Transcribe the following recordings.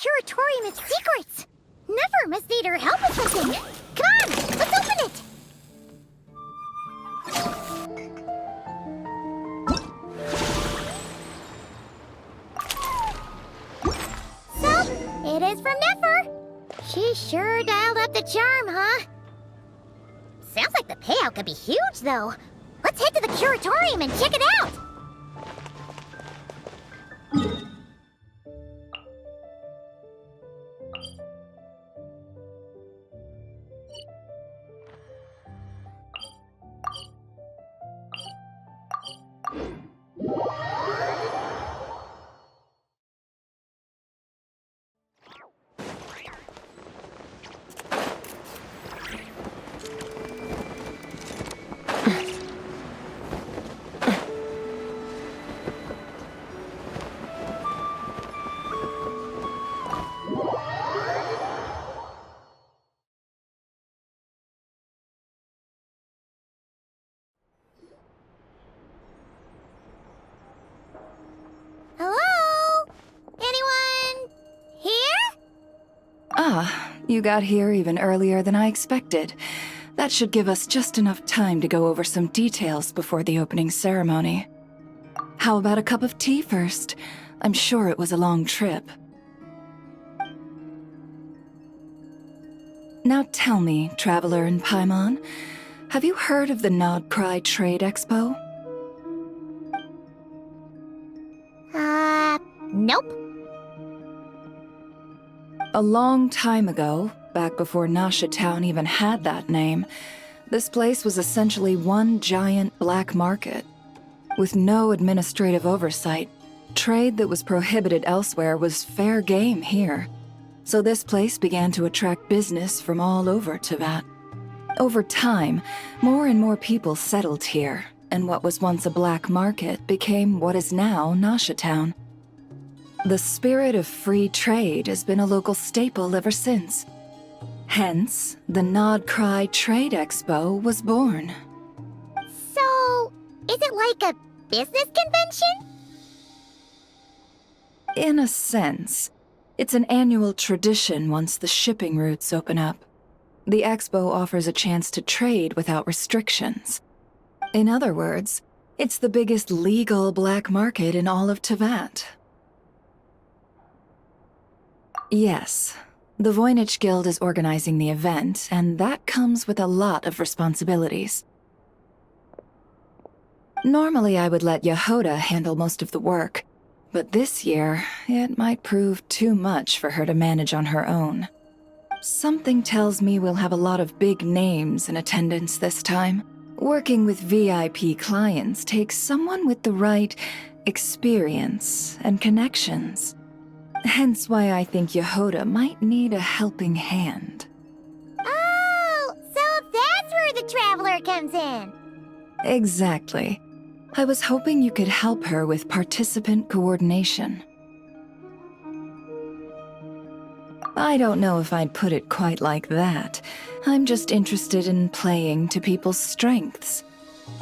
Curatorium of secrets! Never must need her help with something! Come on, let's open it! So, it is from Nefer! She sure dialed up the charm, huh? Sounds like the payout could be huge, though. Let's head to the Curatorium and check it out! Hello? Anyone here? Ah, you got here even earlier than I expected. That should give us just enough time to go over some details before the opening ceremony. How about a cup of tea first? I'm sure it was a long trip. Now tell me, Traveler in Paimon, have you heard of the Nod-Krai Trade Expo? Nope. A long time ago, back before Nasha Town even had that name, this place was essentially one giant black market. With no administrative oversight, trade that was prohibited elsewhere was fair game here. So this place began to attract business from all over Teyvat. Over time, more and more people settled here, and what was once a black market became what is now Nasha Town. The spirit of free trade has been a local staple ever since. Hence, the Nod-Krai Trade Expo was born. So, is it like a business convention? In a sense, it's an annual tradition once the shipping routes open up. The expo offers a chance to trade without restrictions. In other words, it's the biggest legal black market in all of Teyvat. Yes, the Voynich Guild is organizing the event, and that comes with a lot of responsibilities. Normally I would let Yehoda handle most of the work, but this year, it might prove too much for her to manage on her own. Something tells me we'll have a lot of big names in attendance this time. Working with VIP clients takes someone with the right experience and connections. Hence why I think Yehoda might need a helping hand. Oh, so that's where the Traveler comes in. Exactly. I was hoping you could help her with participant coordination. I don't know if I'd put it quite like that. I'm just interested in playing to people's strengths.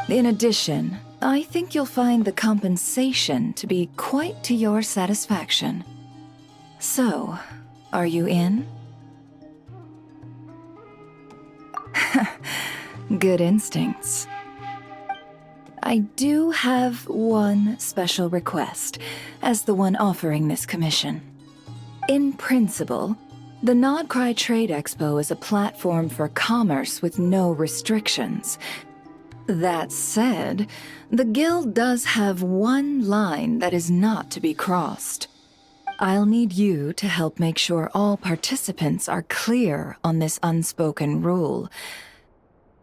In addition, I think you'll find the compensation to be quite to your satisfaction. So, are you in? Good instincts. I do have one special request, as the one offering this commission. In principle, the Nod-Krai Trade Expo is a platform for commerce with no restrictions. That said, the Guild does have one line that is not to be crossed. I'll need you to help make sure all participants are clear on this unspoken rule.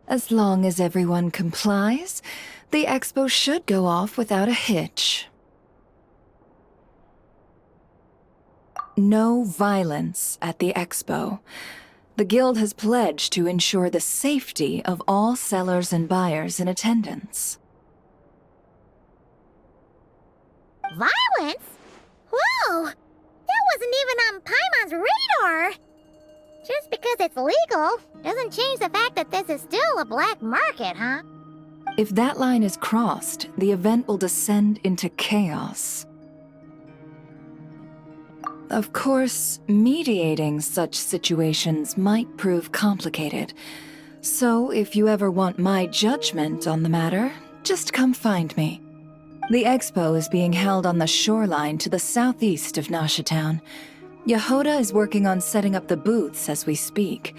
As long as everyone complies, the expo should go off without a hitch. No violence at the expo. The Guild has pledged to ensure the safety of all sellers and buyers in attendance. Violence? Whoa! That wasn't even on Paimon's radar! Just because it's legal doesn't change the fact that this is still a black market, huh? If that line is crossed, the event will descend into chaos. Of course, mediating such situations might prove complicated. So if you ever want my judgment on the matter, just come find me. The expo is being held on the shoreline to the southeast of Nasha Town. Yehoda is working on setting up the booths as we speak.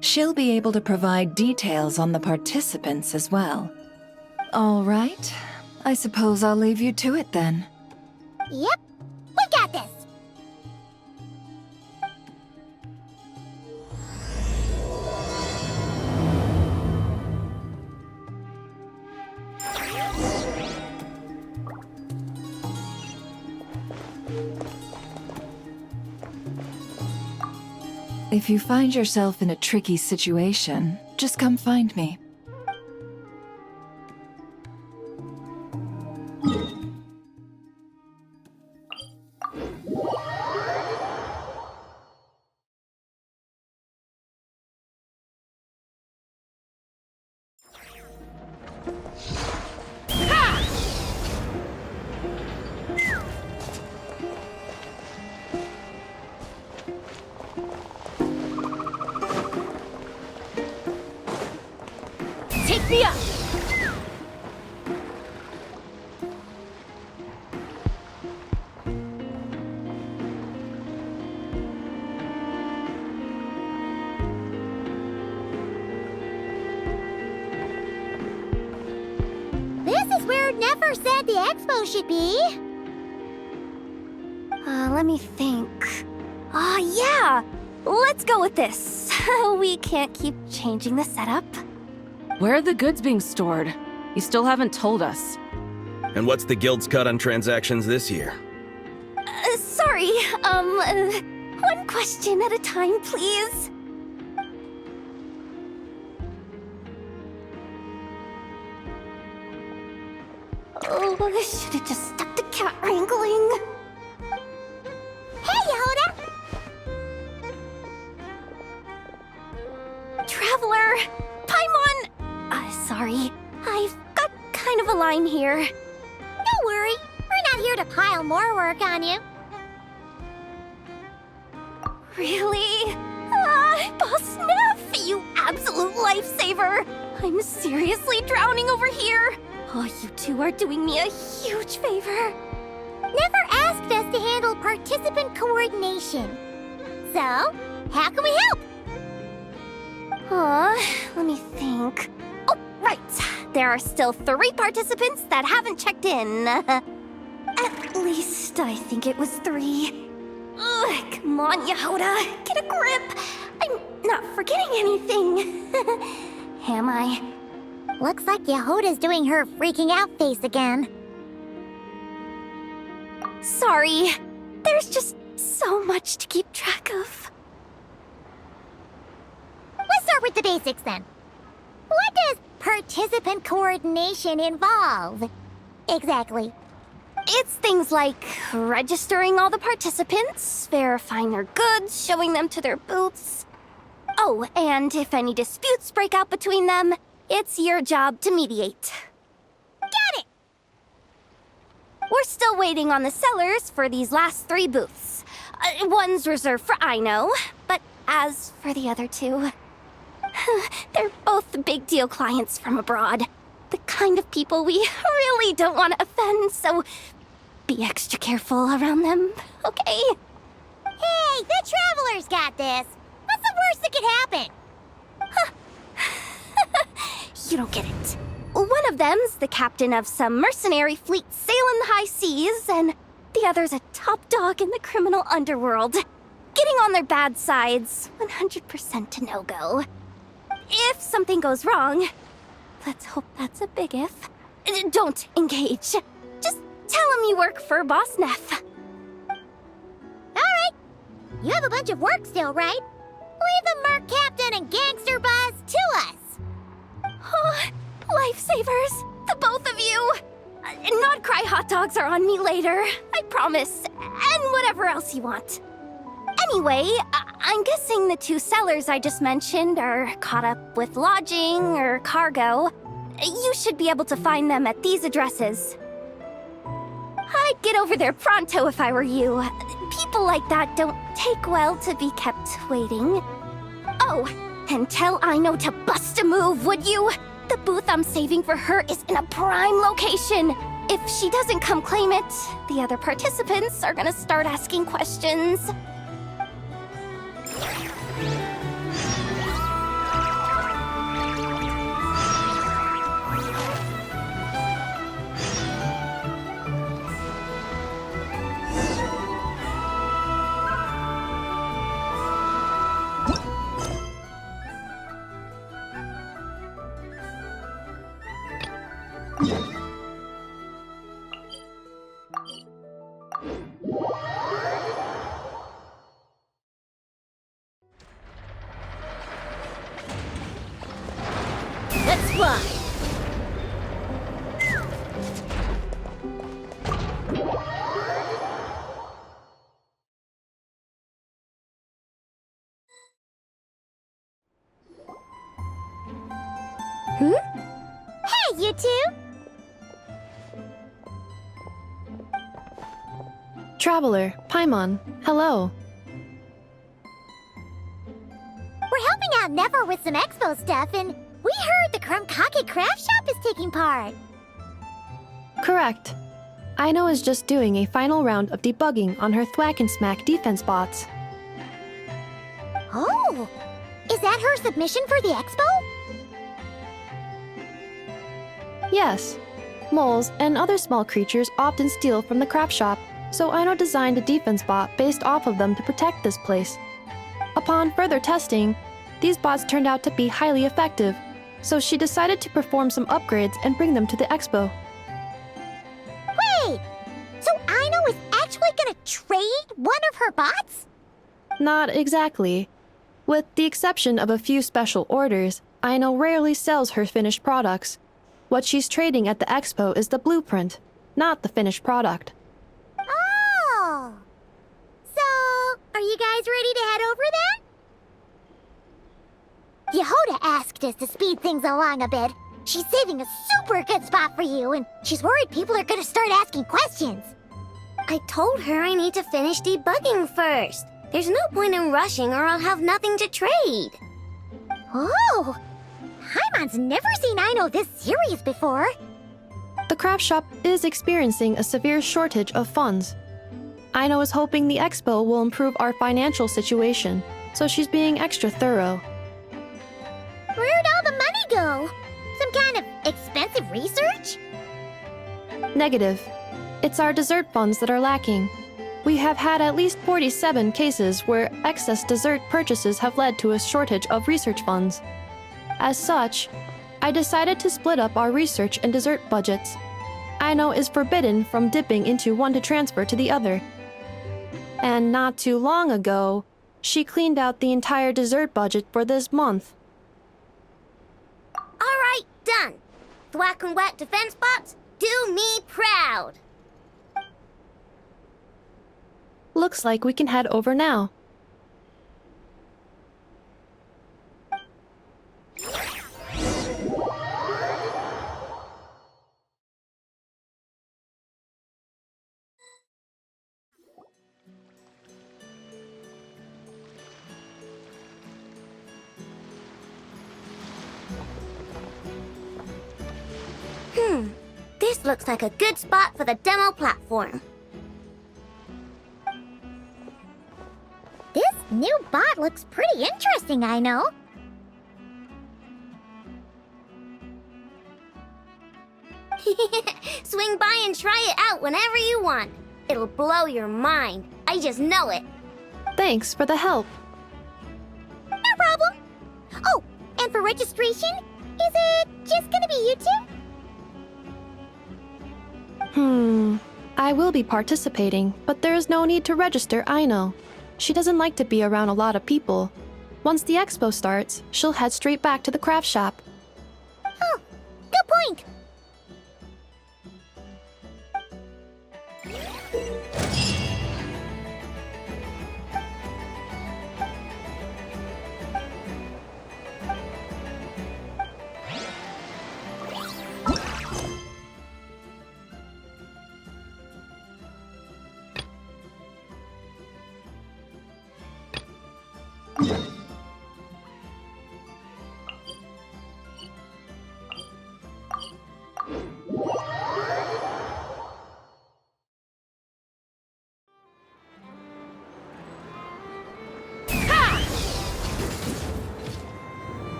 She'll be able to provide details on the participants as well. All right. I suppose I'll leave you to it then. Yep, we got this. If you find yourself in a tricky situation, just come find me. Take me up! This is where Nefer said the expo should be. Let me think. Yeah! Let's go with this. We can't keep changing the setup. Where are the goods being stored? You still haven't told us. And what's the guild's cut on transactions this year? Sorry, one question at a time, please. Oh, I should have just stuck to cat wrangling. Hey, Yehoda! Traveler! Paimon! Sorry. I've got kind of a line here. Don't worry, we're not here to pile more work on you. Really? Boss Neff, you absolute lifesaver! I'm seriously drowning over here. Oh, you two are doing me a huge favor. Never asked us to handle participant coordination. So, how can we help? Let me think. Oh, right. There are still 3 participants that haven't checked in. At least I think it was 3. Ugh, come on, Yehoda. Get a grip. I'm not forgetting anything. Am I? Looks like Yehoda's doing her freaking out face again. Sorry. There's just so much to keep track of. Let's start with the basics then. What does participant coordination involve? Exactly. It's things like registering all the participants, verifying their goods, showing them to their booths. Oh, and if any disputes break out between them, it's your job to mediate. Got it! We're still waiting on the sellers for these last 3 booths. One's reserved for Aino, but as for the other 2... they're both big deal clients from abroad. The kind of people we really don't want to offend, so be extra careful around them, okay? Hey, the Traveler's got this. What's the worst that could happen? You don't get it. One of them's the captain of some mercenary fleet sailing the high seas, and the other's a top dog in the criminal underworld. Getting on their bad side's 100% a no-go. If something goes wrong, let's hope that's a big if, don't engage. Just tell him you work for Boss Neff. Alright. You have a bunch of work still, right? Leave the Merc Captain and Gangster Buzz to us. Oh, lifesavers, the both of you. Nod-Krai hot dogs are on me later, I promise. And whatever else you want. Anyway, I'm guessing the 2 sellers I just mentioned are caught up with lodging or cargo. You should be able to find them at these addresses. I'd get over there pronto if I were you. People like that don't take well to be kept waiting. Oh, and tell Aino to bust a move, would you? The booth I'm saving for her is in a prime location. If she doesn't come claim it, the other participants are gonna start asking questions. Let's fly! Hey, you two! Traveler, Paimon, hello. We're helping out Never with some expo stuff, and we heard the Krumkake craft shop is taking part. Correct. Aino is just doing a final round of debugging on her Thwack and Smack defense bots. Oh! Is that her submission for the expo? Yes. Moles and other small creatures often steal from the craft shop, so Aino designed a defense bot based off of them to protect this place. Upon further testing, these bots turned out to be highly effective, so she decided to perform some upgrades and bring them to the expo. Wait! So Aino is actually gonna trade one of her bots? Not exactly. With the exception of a few special orders, Aino rarely sells her finished products. What she's trading at the expo is the blueprint, not the finished product. Oh! So, are you guys ready to head over then? Yehoda asked us to speed things along a bit. She's saving a super good spot for you, and she's worried people are gonna start asking questions. I told her I need to finish debugging first. There's no point in rushing or I'll have nothing to trade. Oh! Paimon's never seen Aino this serious before. The craft shop is experiencing a severe shortage of funds. Aino is hoping the expo will improve our financial situation, so she's being extra thorough. Where'd all the money go? Some kind of expensive research? Negative. It's our dessert funds that are lacking. We have had at least 47 cases where excess dessert purchases have led to a shortage of research funds. As such, I decided to split up our research and dessert budgets. Aino is forbidden from dipping into one to transfer to the other. And not too long ago, she cleaned out the entire dessert budget for this month. Alright, done. Thwack and Whack defense bots, do me proud. Looks like we can head over now. This looks like a good spot for the demo platform. This new bot looks pretty interesting, I know. Swing by and try it out whenever you want. It'll blow your mind. I just know it. Thanks for the help. No problem. Oh, and for registration, is it just gonna be you two? I will be participating, but there is no need to register, Aino. She doesn't like to be around a lot of people. Once the expo starts, she'll head straight back to the craft shop. Oh, good point.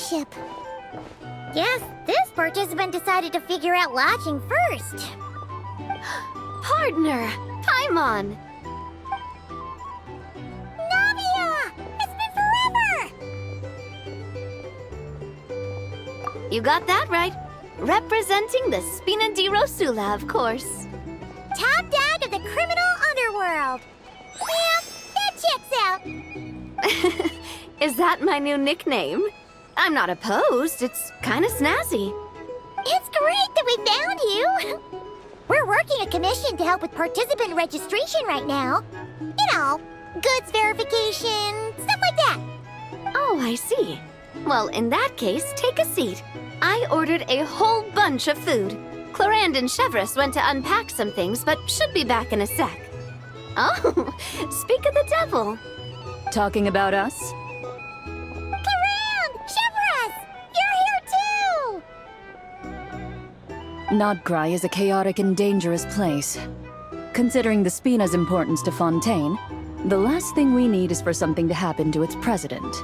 Flagship. Guess this participant decided to figure out lodging first. Partner, Paimon. Navia! It's been forever! You got that right. Representing the Spina di Rosula, of course. Top dog of the criminal underworld. Yeah, that checks out. Is that my new nickname? I'm not opposed. It's kind of snazzy. It's great that we found you. We're working a commission to help with participant registration right now. You know, goods verification, stuff like that. Oh, I see. Well, in that case, take a seat. I ordered a whole bunch of food. Clarand and Chevreuse went to unpack some things, but should be back in a sec. Oh, speak of the devil. Talking about us? Clarand! Chevreuse! You're here too! Nod-Krai is a chaotic and dangerous place. Considering the Spina's importance to Fontaine, the last thing we need is for something to happen to its president.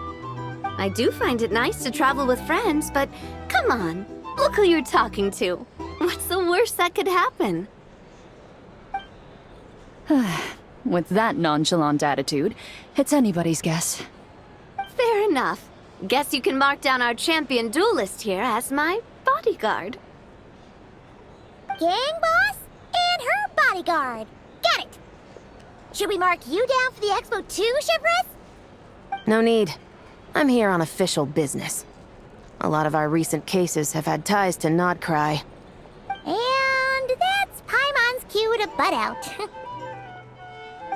I do find it nice to travel with friends, but come on, look who you're talking to. What's the worst that could happen? With that nonchalant attitude, it's anybody's guess. Fair enough. Guess you can mark down our champion duelist here as my bodyguard. Gang boss and her bodyguard. Got it! Should we mark you down for the expo too, Chevreuse? No need. I'm here on official business. A lot of our recent cases have had ties to Nod-Krai. And that's Paimon's cue to butt out.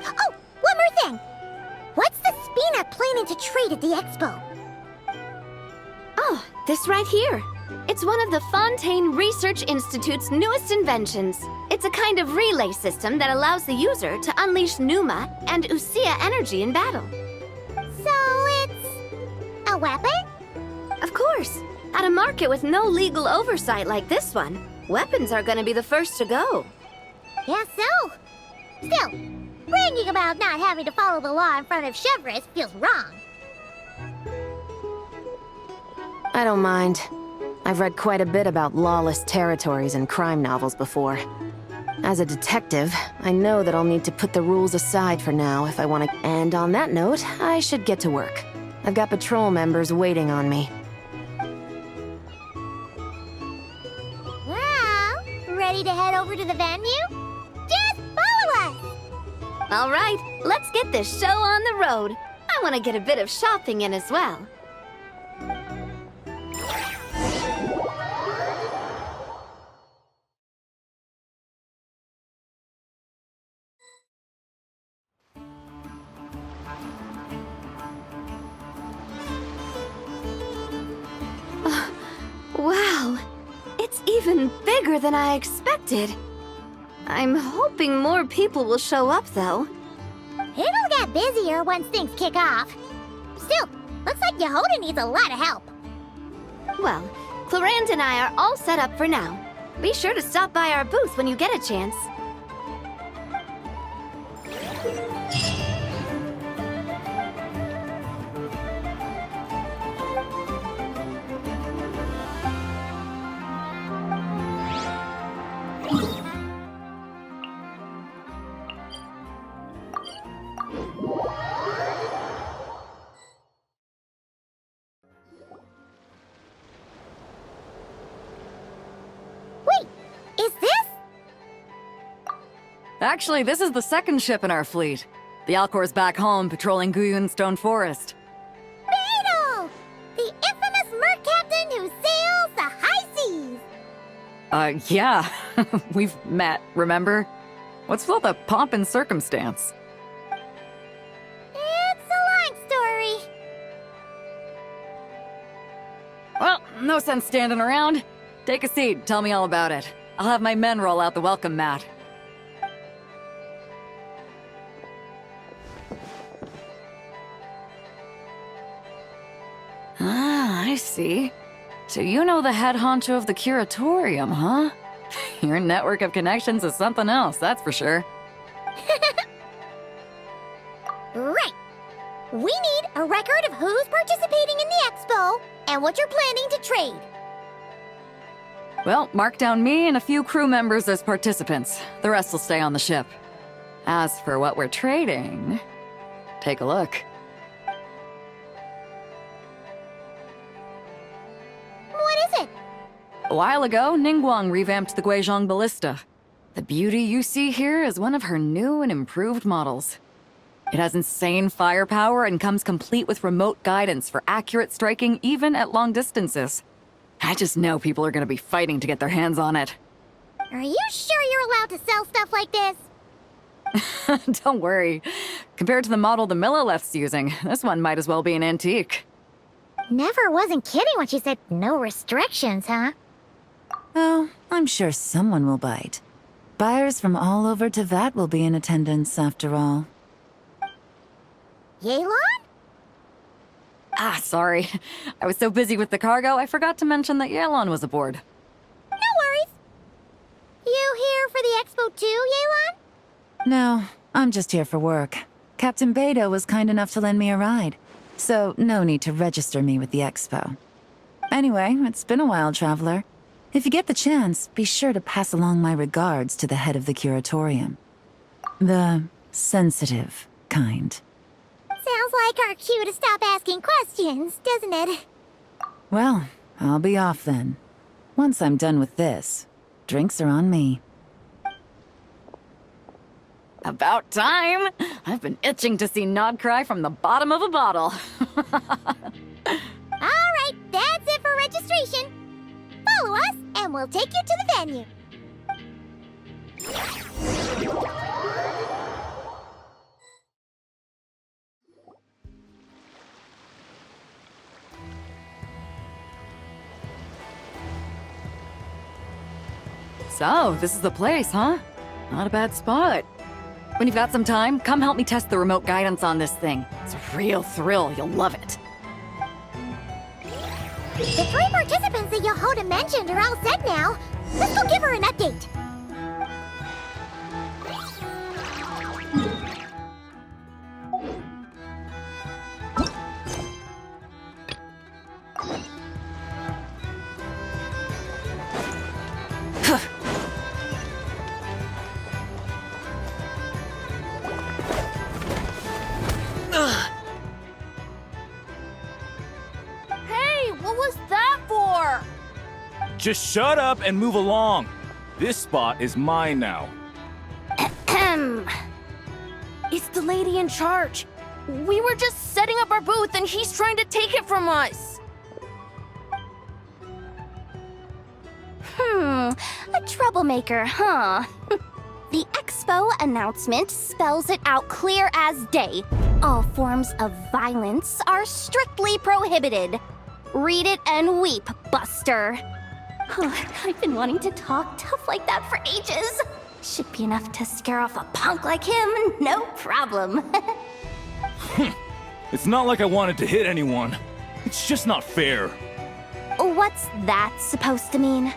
Oh, one more thing. What's the Spina planning to trade at the expo? Oh, this right here. It's one of the Fontaine Research Institute's newest inventions. It's a kind of relay system that allows the user to unleash Pneuma and Usia energy in battle. So it's a weapon? Of course. At a market with no legal oversight like this one, weapons are gonna be the first to go. Guess so. Still, bragging about not having to follow the law in front of Chevreuse feels wrong. I don't mind. I've read quite a bit about lawless territories and crime novels before. As a detective, I know that I'll need to put the rules aside for now if I want to. And on that note, I should get to work. I've got patrol members waiting on me. Well, ready to head over to the venue? Just follow us! All right, let's get this show on the road. I want to get a bit of shopping in as well. Wow, it's even bigger than I expected. I'm hoping more people will show up, though. It'll get busier once things kick off. Still, looks like Yehuda needs a lot of help. Well, Clarand and I are all set up for now. Be sure to stop by our booth when you get a chance. Actually, this is the second ship in our fleet. The Alcor's back home patrolling Guyun Stone Forest. Beetle! The infamous merc captain who sails the high seas! Yeah. We've met, remember? What's with all the pomp and circumstance? It's a long story. Well, no sense standing around. Take a seat, tell me all about it. I'll have my men roll out the welcome mat. Ah, I see. So you know the head honcho of the Curatorium, huh? Your network of connections is something else, that's for sure. Right. We need a record of who's participating in the expo and what you're planning to trade. Well, mark down me and a few crew members as participants. The rest will stay on the ship. As for what we're trading, take a look. What is it? A while ago, Ningguang revamped the Guizhong Ballista. The beauty you see here is one of her new and improved models. It has insane firepower and comes complete with remote guidance for accurate striking even at long distances. I just know people are gonna be fighting to get their hands on it. Are you sure you're allowed to sell stuff like this? Don't worry. Compared to the model the Millileth's using, this one might as well be an antique. Never wasn't kidding when she said no restrictions, huh? Oh, I'm sure someone will bite. Buyers from all over Teyvat will be in attendance, after all. Yelan? Ah, sorry. I was so busy with the cargo, I forgot to mention that Yelan was aboard. No worries. You here for the expo too, Yelan? No, I'm just here for work. Captain Beidou was kind enough to lend me a ride, so no need to register me with the expo. Anyway, it's been a while, traveler. If you get the chance, be sure to pass along my regards to the head of the Curatorium. The sensitive kind. Sounds like our cue to stop asking questions, doesn't it? Well, I'll be off then. Once I'm done with this, drinks are on me. About time! I've been itching to see Nod-Krai from the bottom of a bottle. Alright, that's it for registration. Follow us, and we'll take you to the venue. So, this is the place, huh? Not a bad spot. When you've got some time, come help me test the remote guidance on this thing. It's a real thrill, you'll love it. The 3 participants that Yehoda mentioned are all set now. Let's go give her an update. Hey, what was that for? Just shut up and move along. This spot is mine now. It's the lady in charge. We were just setting up our booth and he's trying to take it from us. A troublemaker, huh? The expo announcement spells it out clear as day. All forms of violence are strictly prohibited. Read it and weep, Buster. I've been wanting to talk tough like that for ages. Should be enough to scare off a punk like him, no problem. It's not like I wanted to hit anyone. It's just not fair. What's that supposed to mean?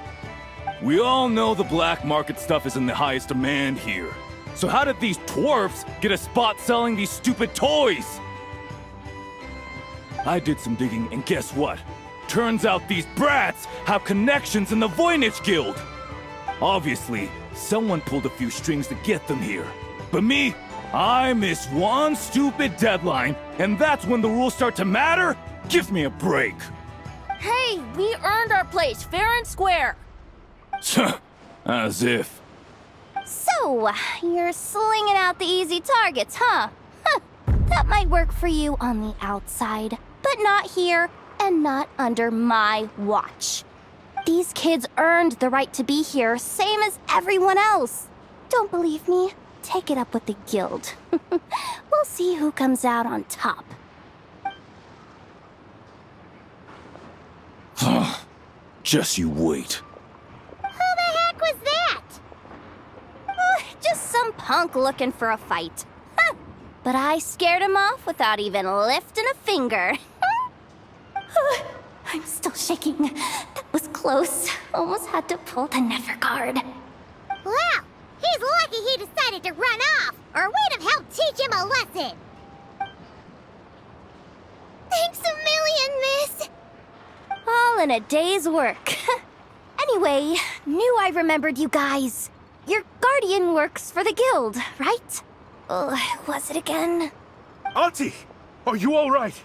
We all know the black market stuff is in the highest demand here. So how did these dwarfs get a spot selling these stupid toys? I did some digging, and guess what? Turns out these brats have connections in the Voynich Guild. Obviously, someone pulled a few strings to get them here. But me, I missed one stupid deadline, and that's when the rules start to matter? Give me a break. Hey, we earned our place fair and square. As if. So, you're slinging out the easy targets, huh? That might work for you on the outside, but not here and not under my watch. These kids earned the right to be here, same as everyone else. Don't believe me? Take it up with the guild. We'll see who comes out on top. Just you wait. Who the heck was that? Just some punk looking for a fight. But I scared him off without even lifting a finger. I'm still shaking. That was close. Almost had to pull the never guard. Well, he's lucky he decided to run off, or we'd have helped teach him a lesson. Thanks a million, miss. and a day's work. Anyway, knew I remembered you guys. Your guardian works for the guild, right? Was it again? Auntie! Are you alright?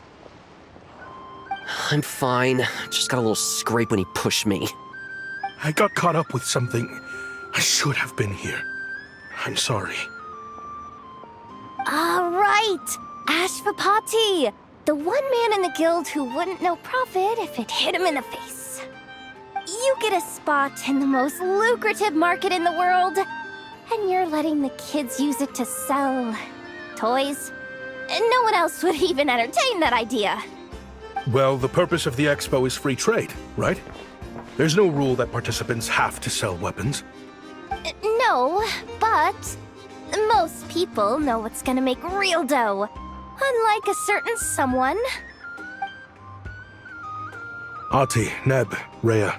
I'm fine. Just got a little scrape when he pushed me. I got caught up with something. I should have been here. I'm sorry. Right! Ashvapati! The one man in the guild who wouldn't know profit if it hit him in the face. You get a spot in the most lucrative market in the world, and you're letting the kids use it to sell toys. And no one else would even entertain that idea. Well, the purpose of the expo is free trade, right? There's no rule that participants have to sell weapons. No, but most people know what's gonna make real dough. Unlike a certain someone. Ati, Neb, Rhea,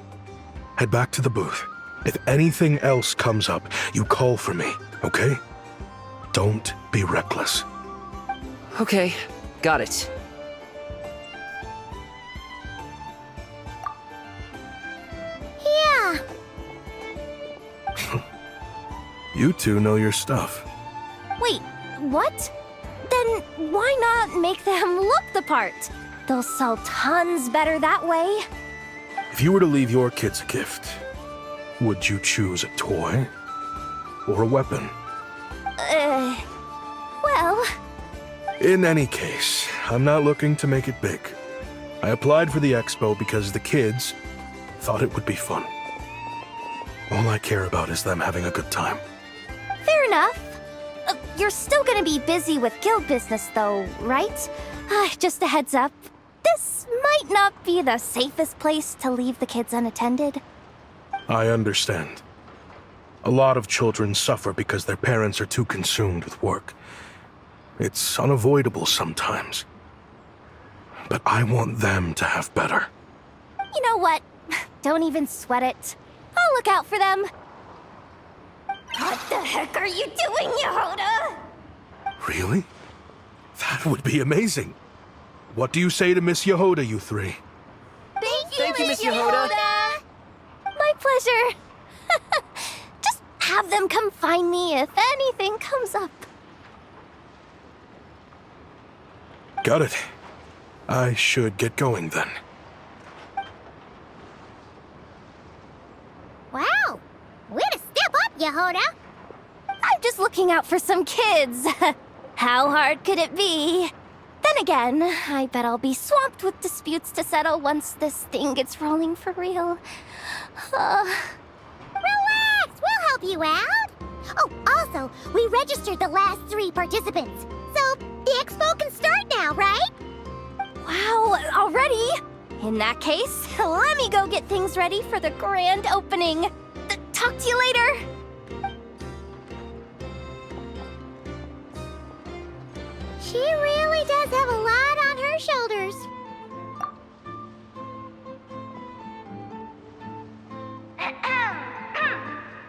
head back to the booth. If anything else comes up, you call for me, okay? Don't be reckless. Okay, got it. Yeah. You two know your stuff. Wait, what? Then why not make them look the part? They'll sell tons better that way. If you were to leave your kids a gift, would you choose a toy or a weapon? Well... In any case, I'm not looking to make it big. I applied for the expo because the kids thought it would be fun. All I care about is them having a good time. Fair enough. You're still gonna be busy with guild business though, right? Just a heads up. This might not be the safest place to leave the kids unattended. I understand. A lot of children suffer because their parents are too consumed with work. It's unavoidable sometimes. But I want them to have better. You know what? Don't even sweat it. I'll look out for them. What the heck are you doing, Yehoda? Really? That would be amazing. What do you say to Miss Yehoda, you three? Thank you, Miss Yehoda. My pleasure. Just have them come find me if anything comes up. Got it. I should get going then. Wow. Way to step up, Yehoda. I'm just looking out for some kids. How hard could it be? Then again, I bet I'll be swamped with disputes to settle once this thing gets rolling for real. Relax, we'll help you out. Oh, also, we registered the last 3 participants. So, the expo can start now, right? Wow, already? In that case, let me go get things ready for the grand opening. Talk to you later. She really does have a lot on her shoulders.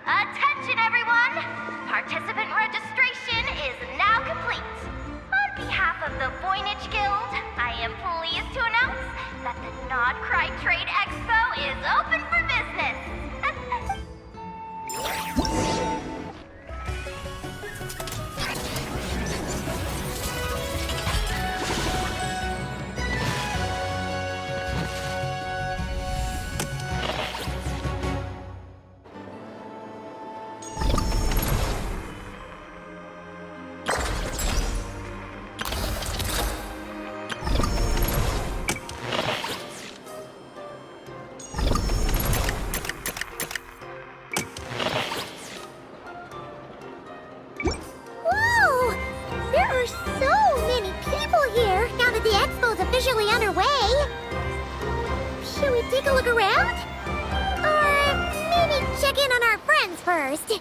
Attention, everyone! Participant registration is now complete. On behalf of the Voynich Guild, I am pleased to announce that the Nod-Krai Trade Expo is open for business. Officially underway. Should we take a look around? Or maybe check in on our friends first?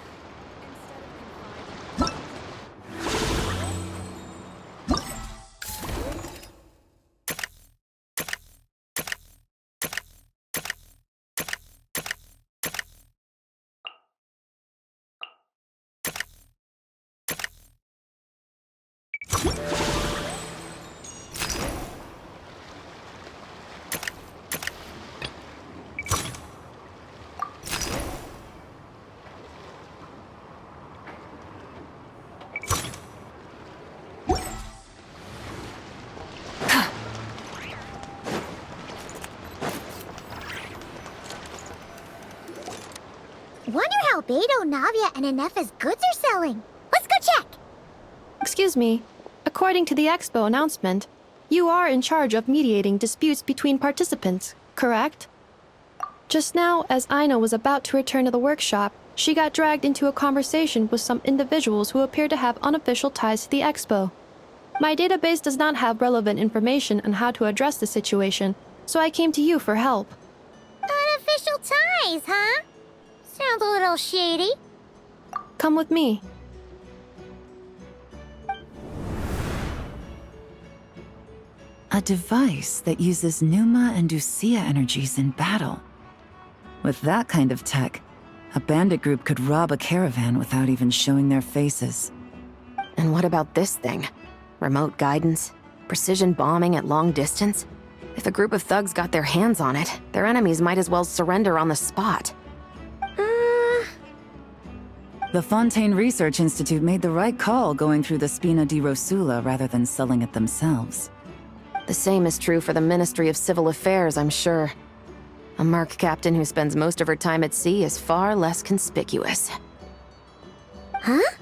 how Beidou, Navia, and Inef's goods are selling. Let's go check! Excuse me. According to the expo announcement, you are in charge of mediating disputes between participants, correct? Just now, as Aino was about to return to the workshop, she got dragged into a conversation with some individuals who appear to have unofficial ties to the expo. My database does not have relevant information on how to address the situation, so I came to you for help. Unofficial ties, huh? Sounds a little shady. Come with me. A device that uses Pneuma and Usia energies in battle. With that kind of tech, a bandit group could rob a caravan without even showing their faces. And what about this thing? Remote guidance? Precision bombing at long distance? If a group of thugs got their hands on it, their enemies might as well surrender on the spot. The Fontaine Research Institute made the right call going through the Spina di Rosula rather than selling it themselves. The same is true for the Ministry of Civil Affairs, I'm sure. A merc captain who spends most of her time at sea is far less conspicuous. Huh?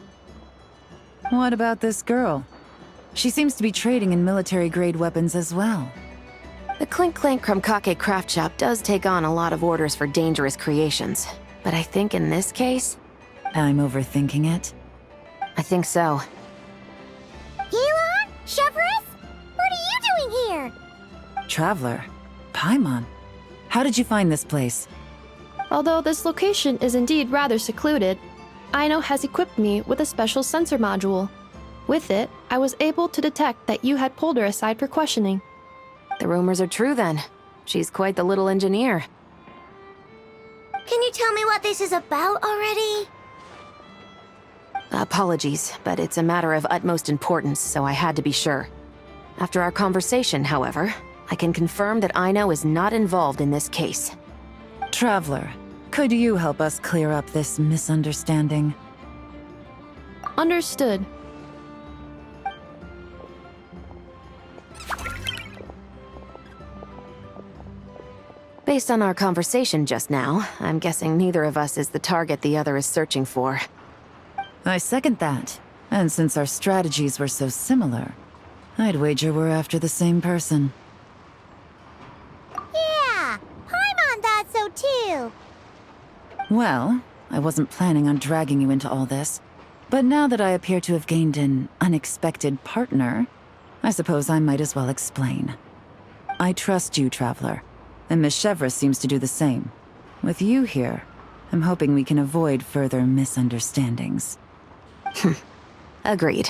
What about this girl? She seems to be trading in military-grade weapons as well. The Clink Clank Krumkake craft shop does take on a lot of orders for dangerous creations, but I think in this case... I'm overthinking it. I think so. Yelan? Chevrolet? What are you doing here? Traveler? Paimon? How did you find this place? Although this location is indeed rather secluded, Aino has equipped me with a special sensor module. With it, I was able to detect that you had pulled her aside for questioning. The rumors are true then. She's quite the little engineer. Can you tell me what this is about already? Apologies, but it's a matter of utmost importance, so I had to be sure. After our conversation, however, I can confirm that Aino is not involved in this case. Traveler, could you help us clear up this misunderstanding? Understood. Based on our conversation just now, I'm guessing neither of us is the target the other is searching for. I second that. And since our strategies were so similar, I'd wager we're after the same person. Yeah, Paimon thought so too. Well, I wasn't planning on dragging you into all this, but now that I appear to have gained an unexpected partner, I suppose I might as well explain. I trust you, Traveler, and Miss Chevra seems to do the same. With you here, I'm hoping we can avoid further misunderstandings. Agreed.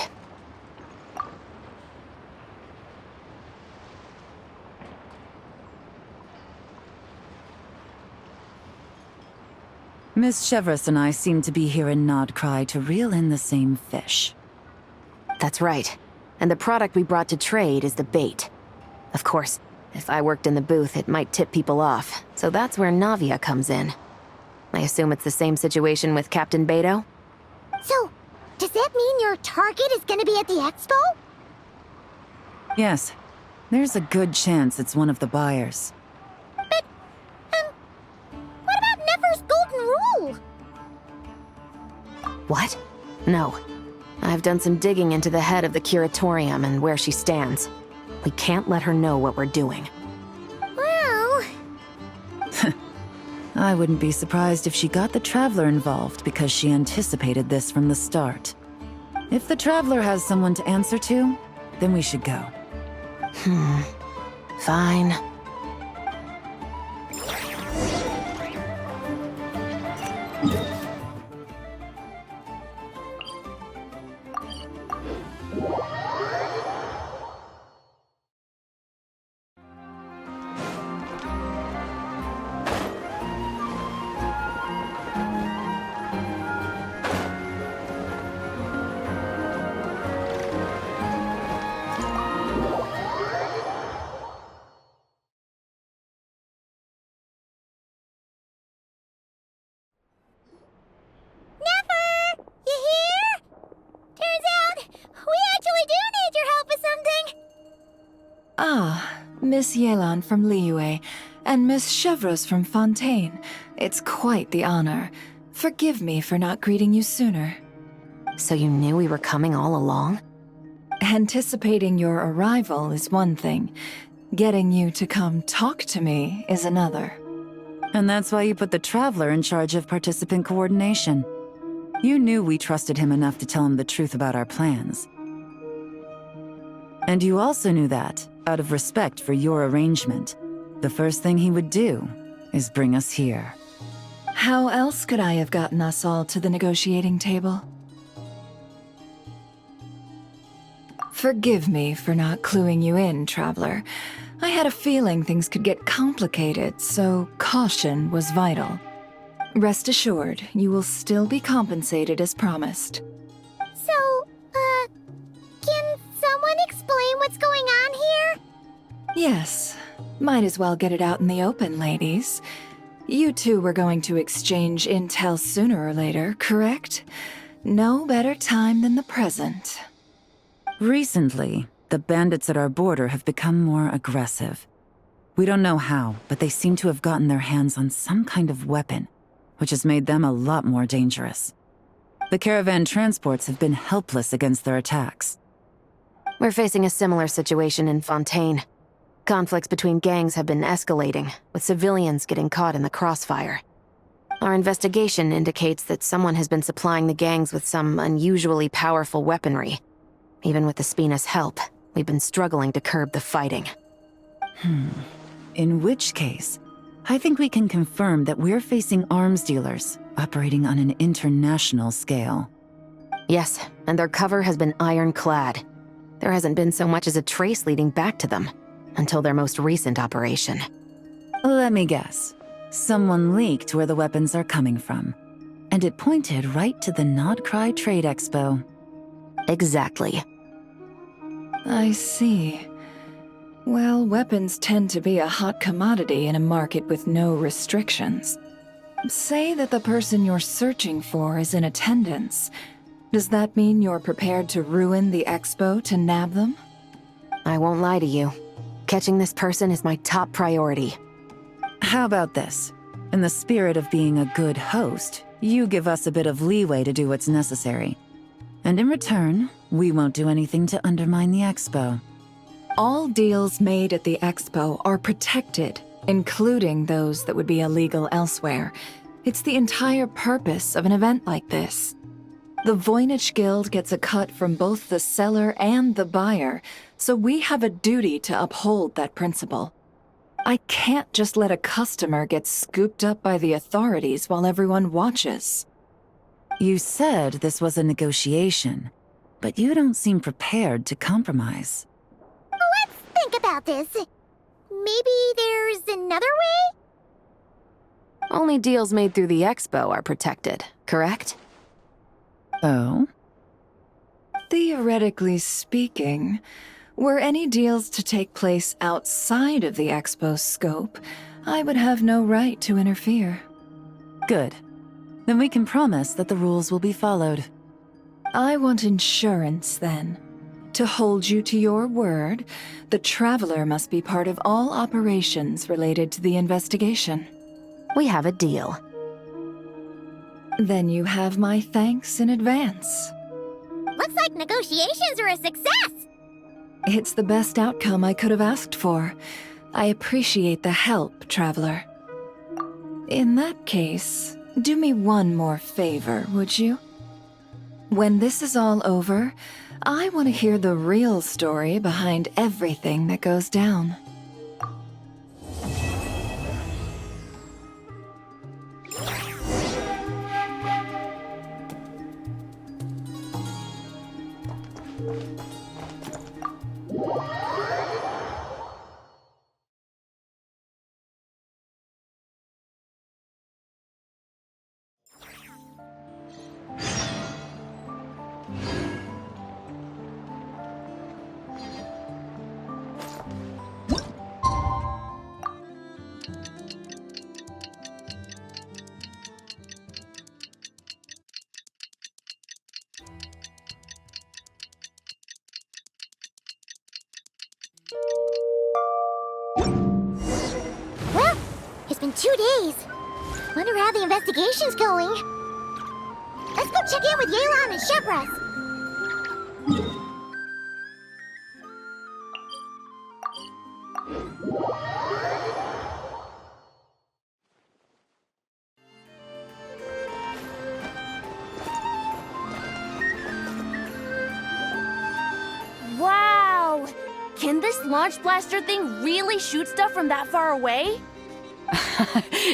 Miss Chevras and I seem to be here in Nod-Krai to reel in the same fish. That's right. And the product we brought to trade is the bait. Of course, if I worked in the booth, it might tip people off, so that's where Navia comes in. I assume it's the same situation with Captain Beidou? So, does that mean your target is gonna be at the expo? Yes. There's a good chance it's one of the buyers. But, what about Nefer's golden rule? What? No. I've done some digging into the head of the Curatorium and where she stands. We can't let her know what we're doing. Well... I wouldn't be surprised if she got the Traveler involved because she anticipated this from the start. If the Traveler has someone to answer to, then we should go. Fine. Ah, Miss Yelan from Liyue, and Miss Chevreuse from Fontaine. It's quite the honor. Forgive me for not greeting you sooner. So you knew we were coming all along? Anticipating your arrival is one thing. Getting you to come talk to me is another. And that's why you put the Traveler in charge of participant coordination. You knew we trusted him enough to tell him the truth about our plans. And you also knew that, out of respect for your arrangement, the first thing he would do is bring us here. How else could I have gotten us all to the negotiating table? Forgive me for not cluing you in, Traveler. I had a feeling things could get complicated, so caution was vital. Rest assured, you will still be compensated as promised. So, can someone explain what's going on here? Yes. Might as well get it out in the open, ladies. You two were going to exchange intel sooner or later, correct? No better time than the present. Recently, the bandits at our border have become more aggressive. We don't know how, but they seem to have gotten their hands on some kind of weapon, which has made them a lot more dangerous. The caravan transports have been helpless against their attacks. We're facing a similar situation in Fontaine. Conflicts between gangs have been escalating, with civilians getting caught in the crossfire. Our investigation indicates that someone has been supplying the gangs with some unusually powerful weaponry. Even with the Spina's help, we've been struggling to curb the fighting. In which case, I think we can confirm that we're facing arms dealers operating on an international scale. Yes, and their cover has been ironclad. There hasn't been so much as a trace leading back to them, until their most recent operation. Let me guess. Someone leaked where the weapons are coming from, and it pointed right to the Nod-Krai Trade Expo. Exactly. I see. Well, weapons tend to be a hot commodity in a market with no restrictions. Say that the person you're searching for is in attendance. Does that mean you're prepared to ruin the expo to nab them? I won't lie to you. Catching this person is my top priority. How about this? In the spirit of being a good host, you give us a bit of leeway to do what's necessary. And in return, we won't do anything to undermine the expo. All deals made at the expo are protected, including those that would be illegal elsewhere. It's the entire purpose of an event like this. The Voynich Guild gets a cut from both the seller and the buyer, so we have a duty to uphold that principle. I can't just let a customer get scooped up by the authorities while everyone watches. You said this was a negotiation, but you don't seem prepared to compromise. Let's think about this. Maybe there's another way? Only deals made through the expo are protected, correct? Oh? Theoretically speaking, were any deals to take place outside of the expo's scope, I would have no right to interfere. Good. Then we can promise that the rules will be followed. I want insurance, then. To hold you to your word, the Traveler must be part of all operations related to the investigation. We have a deal. Then you have my thanks in advance. Looks like negotiations are a success! It's the best outcome I could have asked for. I appreciate the help, Traveler. In that case, do me one more favor, would you? When this is all over, I want to hear the real story behind everything that goes down. Well, it's been 2 days. Wonder how the investigation's going. Let's go check in with Yelan and Shepras. Wow! Can this launch blaster thing really shoot stuff from that far away?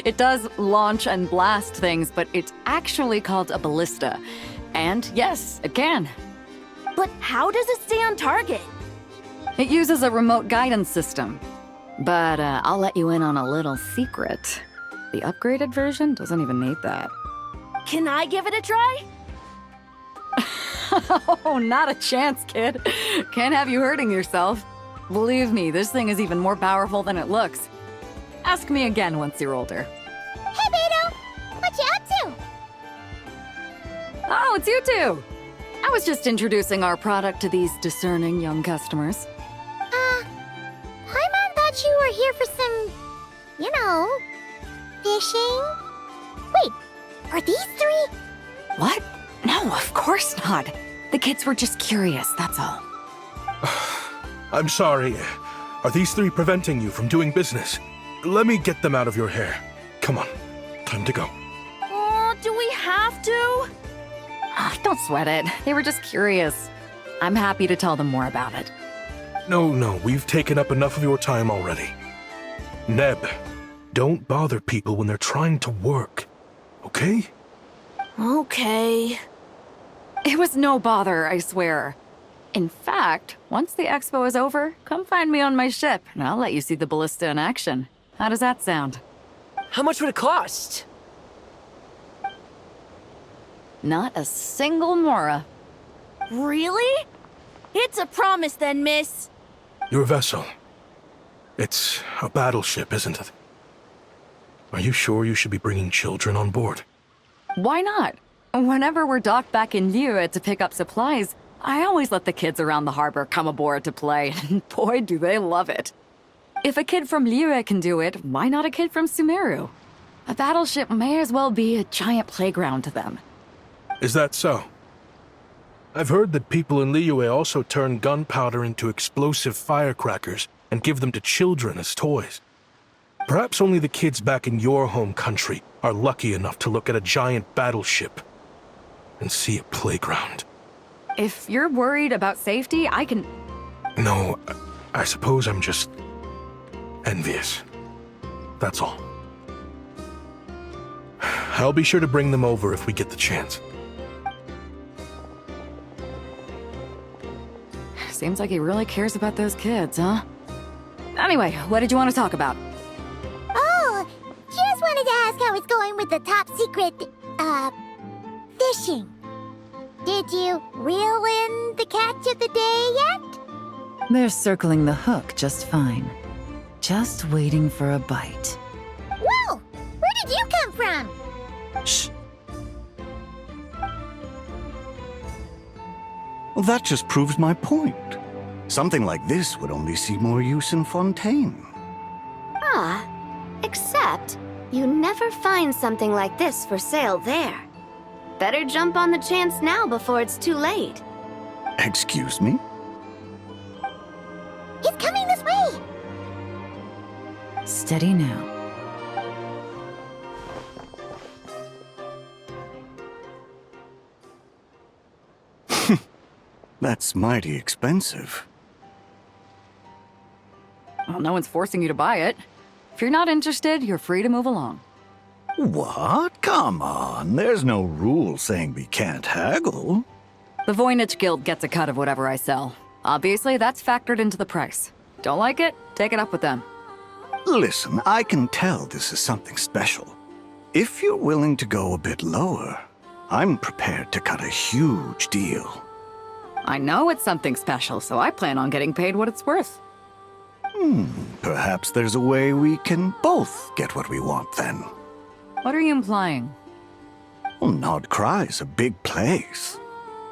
It does launch and blast things, but it's actually called a ballista. And yes, it can. But how does it stay on target? It uses a remote guidance system. But I'll let you in on a little secret. The upgraded version doesn't even need that. Can I give it a try? Oh, not a chance, kid. Can't have you hurting yourself. Believe me, this thing is even more powerful than it looks. Ask me again once you're older. Hey, Beto! What you up to? Oh, it's you two! I was just introducing our product to these discerning young customers. Paimon thought you were here for some, fishing? Wait, are these three? What? No, of course not. The kids were just curious, that's all. I'm sorry. Are these three preventing you from doing business? Let me get them out of your hair. Come on, time to go. Oh, do we have to? Don't sweat it. They were just curious. I'm happy to tell them more about it. No, we've taken up enough of your time already. Neb, don't bother people when they're trying to work, okay? Okay. It was no bother, I swear. In fact, once the expo is over, come find me on my ship, and I'll let you see the ballista in action. How does that sound? How much would it cost? Not a single mora. Really? It's a promise then, miss. Your vessel. It's a battleship, isn't it? Are you sure you should be bringing children on board? Why not? Whenever we're docked back in Liyue to pick up supplies, I always let the kids around the harbor come aboard to play, and boy, do they love it. If a kid from Liyue can do it, why not a kid from Sumeru? A battleship may as well be a giant playground to them. Is that so? I've heard that people in Liyue also turn gunpowder into explosive firecrackers and give them to children as toys. Perhaps only the kids back in your home country are lucky enough to look at a giant battleship and see a playground. If you're worried about safety, I can... No, I suppose I'm just envious. That's all. I'll be sure to bring them over if we get the chance. Seems like he really cares about those kids, huh? Anyway, what did you want to talk about? Oh, just wanted to ask how it's going with the top secret, fishing. Did you reel in the catch of the day yet? They're circling the hook just fine. Just waiting for a bite. Whoa! Where did you come from? Shh. Well, that just proves my point. Something like this would only see more use in Fontaine. Ah, except you never find something like this for sale there. Better jump on the chance now before it's too late. Excuse me? He's coming this way! Steady now. That's mighty expensive. Well, no one's forcing you to buy it. If you're not interested, you're free to move along. What? Come on, there's no rule saying we can't haggle. The Voynich Guild gets a cut of whatever I sell. Obviously, that's factored into the price. Don't like it? Take it up with them. Listen, I can tell this is something special. If you're willing to go a bit lower, I'm prepared to cut a huge deal. I know it's something special, so I plan on getting paid what it's worth. Perhaps there's a way we can both get what we want then. What are you implying? Well, Nod-Krai's a big place.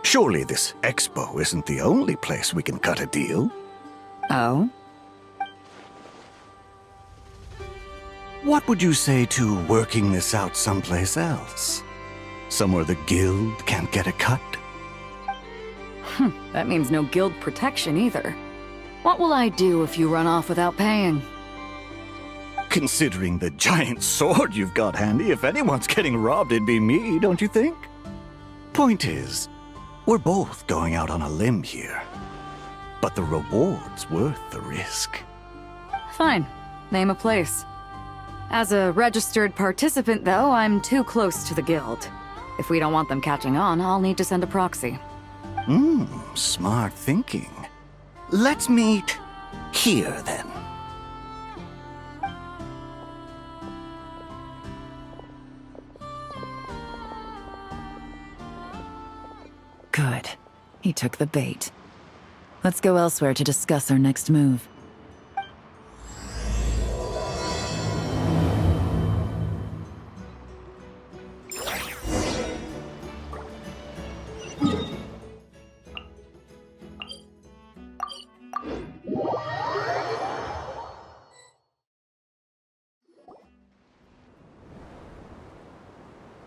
Surely this expo isn't the only place we can cut a deal. Oh? What would you say to working this out someplace else? Somewhere the guild can't get a cut? That means no guild protection either. What will I do if you run off without paying? Considering the giant sword you've got handy, if anyone's getting robbed, it'd be me, don't you think? Point is, we're both going out on a limb here. But the reward's worth the risk. Fine. Name a place. As a registered participant, though, I'm too close to the guild. If we don't want them catching on, I'll need to send a proxy. Smart thinking. Let's meet here, then. Good. He took the bait. Let's go elsewhere to discuss our next move.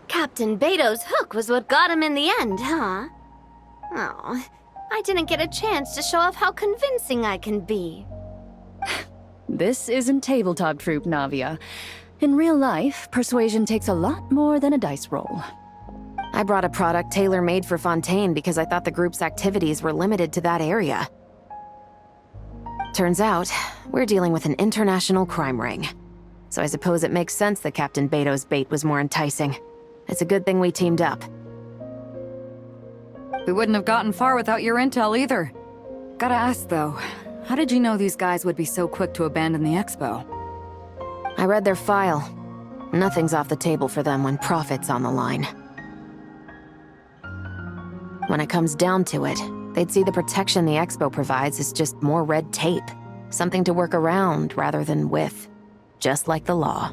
Captain Beto's hook was what got him in the end, huh? Oh, I didn't get a chance to show off how convincing I can be. This isn't tabletop troop, Navia. In real life, persuasion takes a lot more than a dice roll. I brought a product tailor-made for Fontaine because I thought the group's activities were limited to that area. Turns out, we're dealing with an international crime ring. So I suppose it makes sense that Captain Beto's bait was more enticing. It's a good thing we teamed up. We wouldn't have gotten far without your intel either. Gotta ask though, how did you know these guys would be so quick to abandon the expo? I read their file. Nothing's off the table for them when profit's on the line. When it comes down to it, they'd see the protection the expo provides as just more red tape. Something to work around rather than with. Just like the law.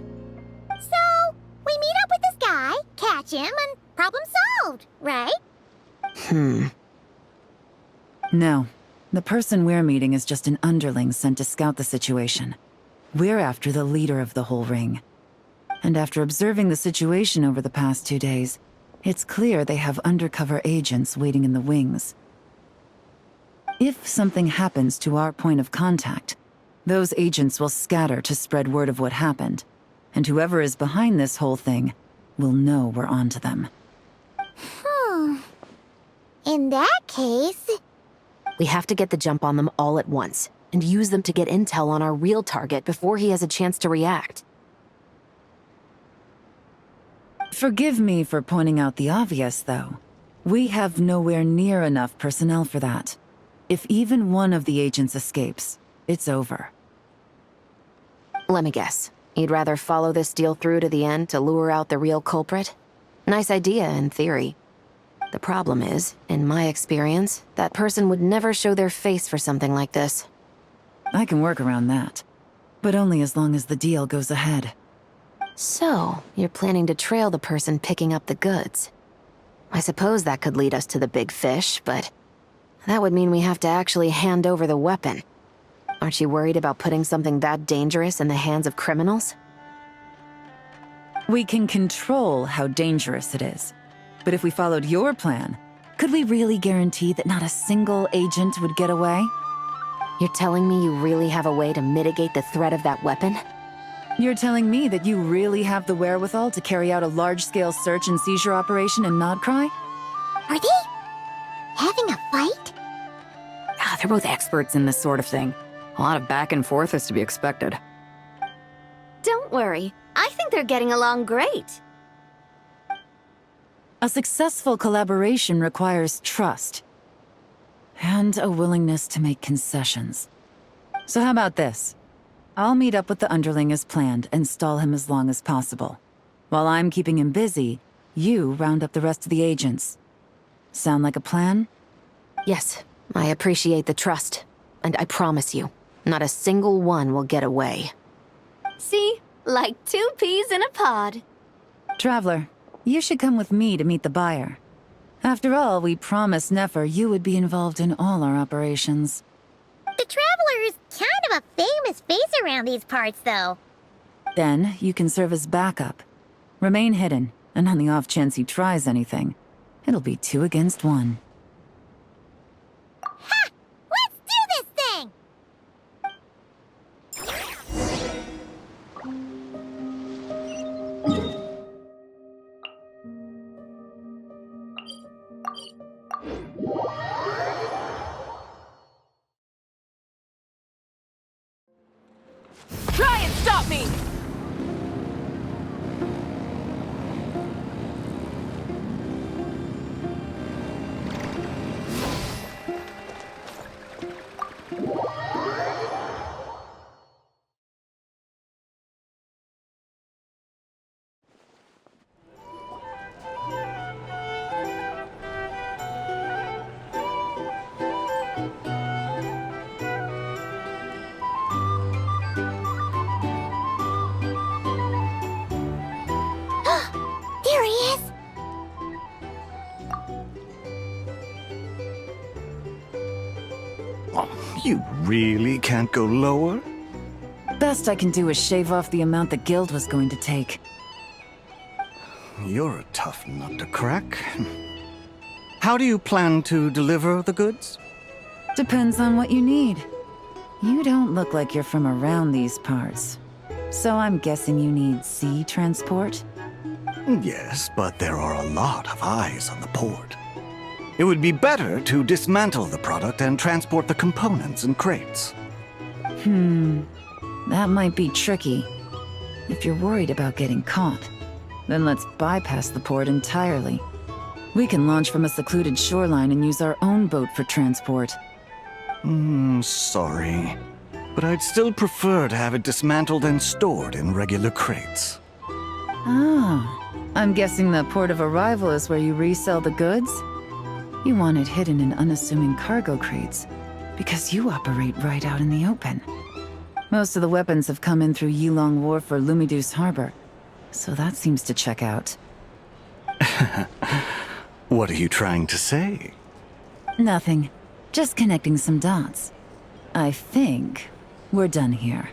So, we meet up with this guy, catch him, and problem solved, right? No. The person we're meeting is just an underling sent to scout the situation. We're after the leader of the whole ring. And after observing the situation over the past 2 days, it's clear they have undercover agents waiting in the wings. If something happens to our point of contact, those agents will scatter to spread word of what happened, and whoever is behind this whole thing will know we're onto them. In that case... We have to get the jump on them all at once, and use them to get intel on our real target before he has a chance to react. Forgive me for pointing out the obvious, though. We have nowhere near enough personnel for that. If even one of the agents escapes, it's over. Let me guess. You'd rather follow this deal through to the end to lure out the real culprit? Nice idea, in theory. The problem is, in my experience, that person would never show their face for something like this. I can work around that. But only as long as the deal goes ahead. So, you're planning to trail the person picking up the goods. I suppose that could lead us to the big fish, but that would mean we have to actually hand over the weapon. Aren't you worried about putting something that dangerous in the hands of criminals? We can control how dangerous it is. But if we followed your plan, could we really guarantee that not a single agent would get away? You're telling me you really have a way to mitigate the threat of that weapon? You're telling me that you really have the wherewithal to carry out a large-scale search and seizure operation in Nod-Krai? Are they having a fight? They're both experts in this sort of thing. A lot of back and forth is to be expected. Don't worry, I think they're getting along great. A successful collaboration requires trust. And a willingness to make concessions. So how about this? I'll meet up with the underling as planned and stall him as long as possible. While I'm keeping him busy, you round up the rest of the agents. Sound like a plan? Yes, I appreciate the trust. And I promise you, not a single one will get away. See? Like 2 peas in a pod. Traveler, you should come with me to meet the buyer. After all, we promised Nefer you would be involved in all our operations. The Traveler is kind of a famous face around these parts, though. Then, you can serve as backup. Remain hidden, And on the off chance he tries anything, it'll be 2 against 1. Ha! Let's do this thing! Try and stop me! There he is! You really can't go lower? Best I can do is shave off the amount the guild was going to take. You're a tough nut to crack. How do you plan to deliver the goods? Depends on what you need. You don't look like you're from around these parts. So I'm guessing you need sea transport? Yes, but there are a lot of eyes on the port. It would be better to dismantle the product and transport the components in crates. That might be tricky. If you're worried about getting caught, then let's bypass the port entirely. We can launch from a secluded shoreline and use our own boat for transport. Sorry. But I'd still prefer to have it dismantled and stored in regular crates. Ah, I'm guessing the port of arrival is where you resell the goods? You want it hidden in unassuming cargo crates, because you operate right out in the open. Most of the weapons have come in through Yilong Wharf or Lumiduce Harbor, so that seems to check out. What are you trying to say? Nothing. Just connecting some dots. I think we're done here.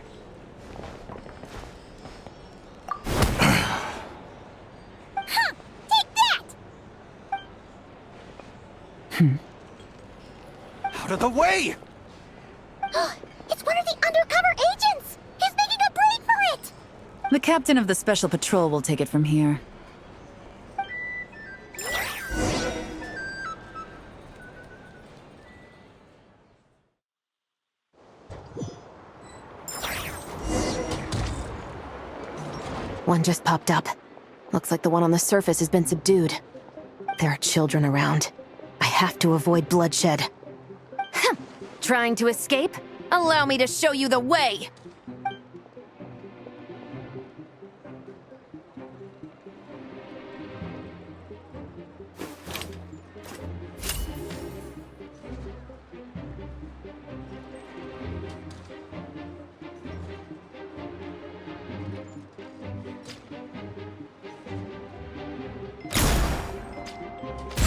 Take that! Out of the way! It's one of the undercover agents! He's making a break for it! The captain of the Special Patrol will take it from here. One just popped up. Looks like the one on the surface has been subdued. There are children around. I have to avoid bloodshed. Trying to escape? Allow me to show you the way!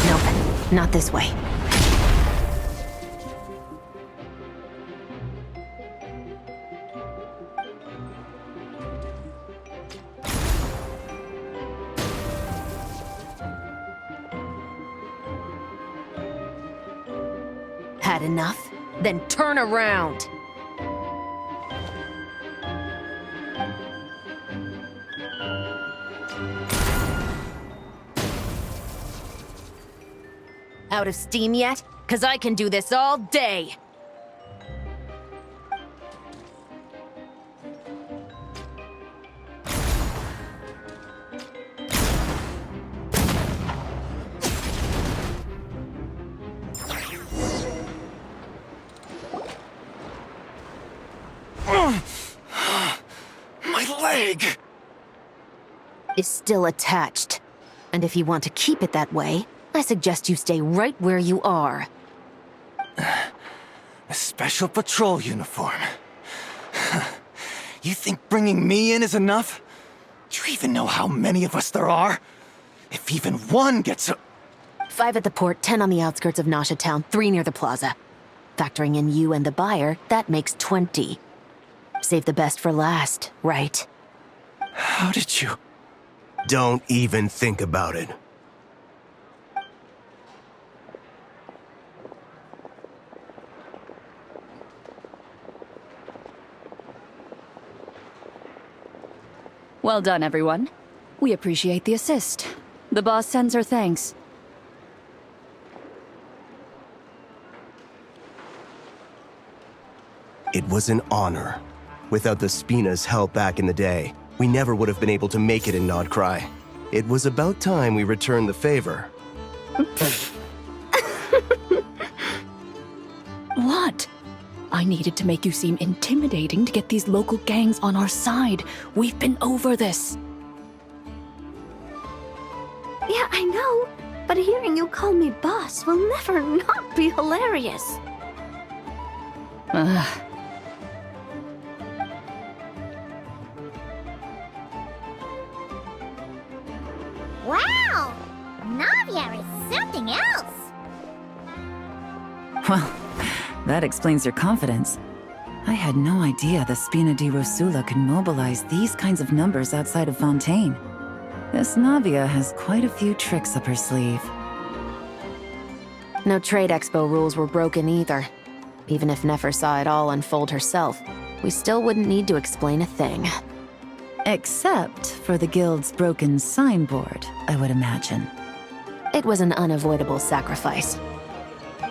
Nope, not this way. Had enough? Then turn around! Out of steam yet? 'Cause I can do this all day! My leg! Is still attached. And if you want to keep it that way, I suggest you stay right where you are. A special patrol uniform. You think bringing me in is enough? Do you even know how many of us there are? If even one gets a... 5 at the port, 10 on the outskirts of Nasha Town, 3 near the plaza. Factoring in you and the buyer, that makes 20. Save the best for last, right? How did you... Don't even think about it. Well done, everyone. We appreciate the assist. The boss sends her thanks. It was an honor. Without the Spina's help back in the day, we never would have been able to make it in Nod-Krai. It was about time we returned the favor. What? I needed to make you seem intimidating to get these local gangs on our side. We've been over this. Yeah, I know. But hearing you call me boss will never not be hilarious. Ugh. Wow! Navia is something else! Well, that explains your confidence. I had no idea the Spina di Rosula could mobilize these kinds of numbers outside of Fontaine. This Navia has quite a few tricks up her sleeve. No trade expo rules were broken either. Even if Nefer saw it all unfold herself, we still wouldn't need to explain a thing. Except for the guild's broken signboard, I would imagine. It was an unavoidable sacrifice.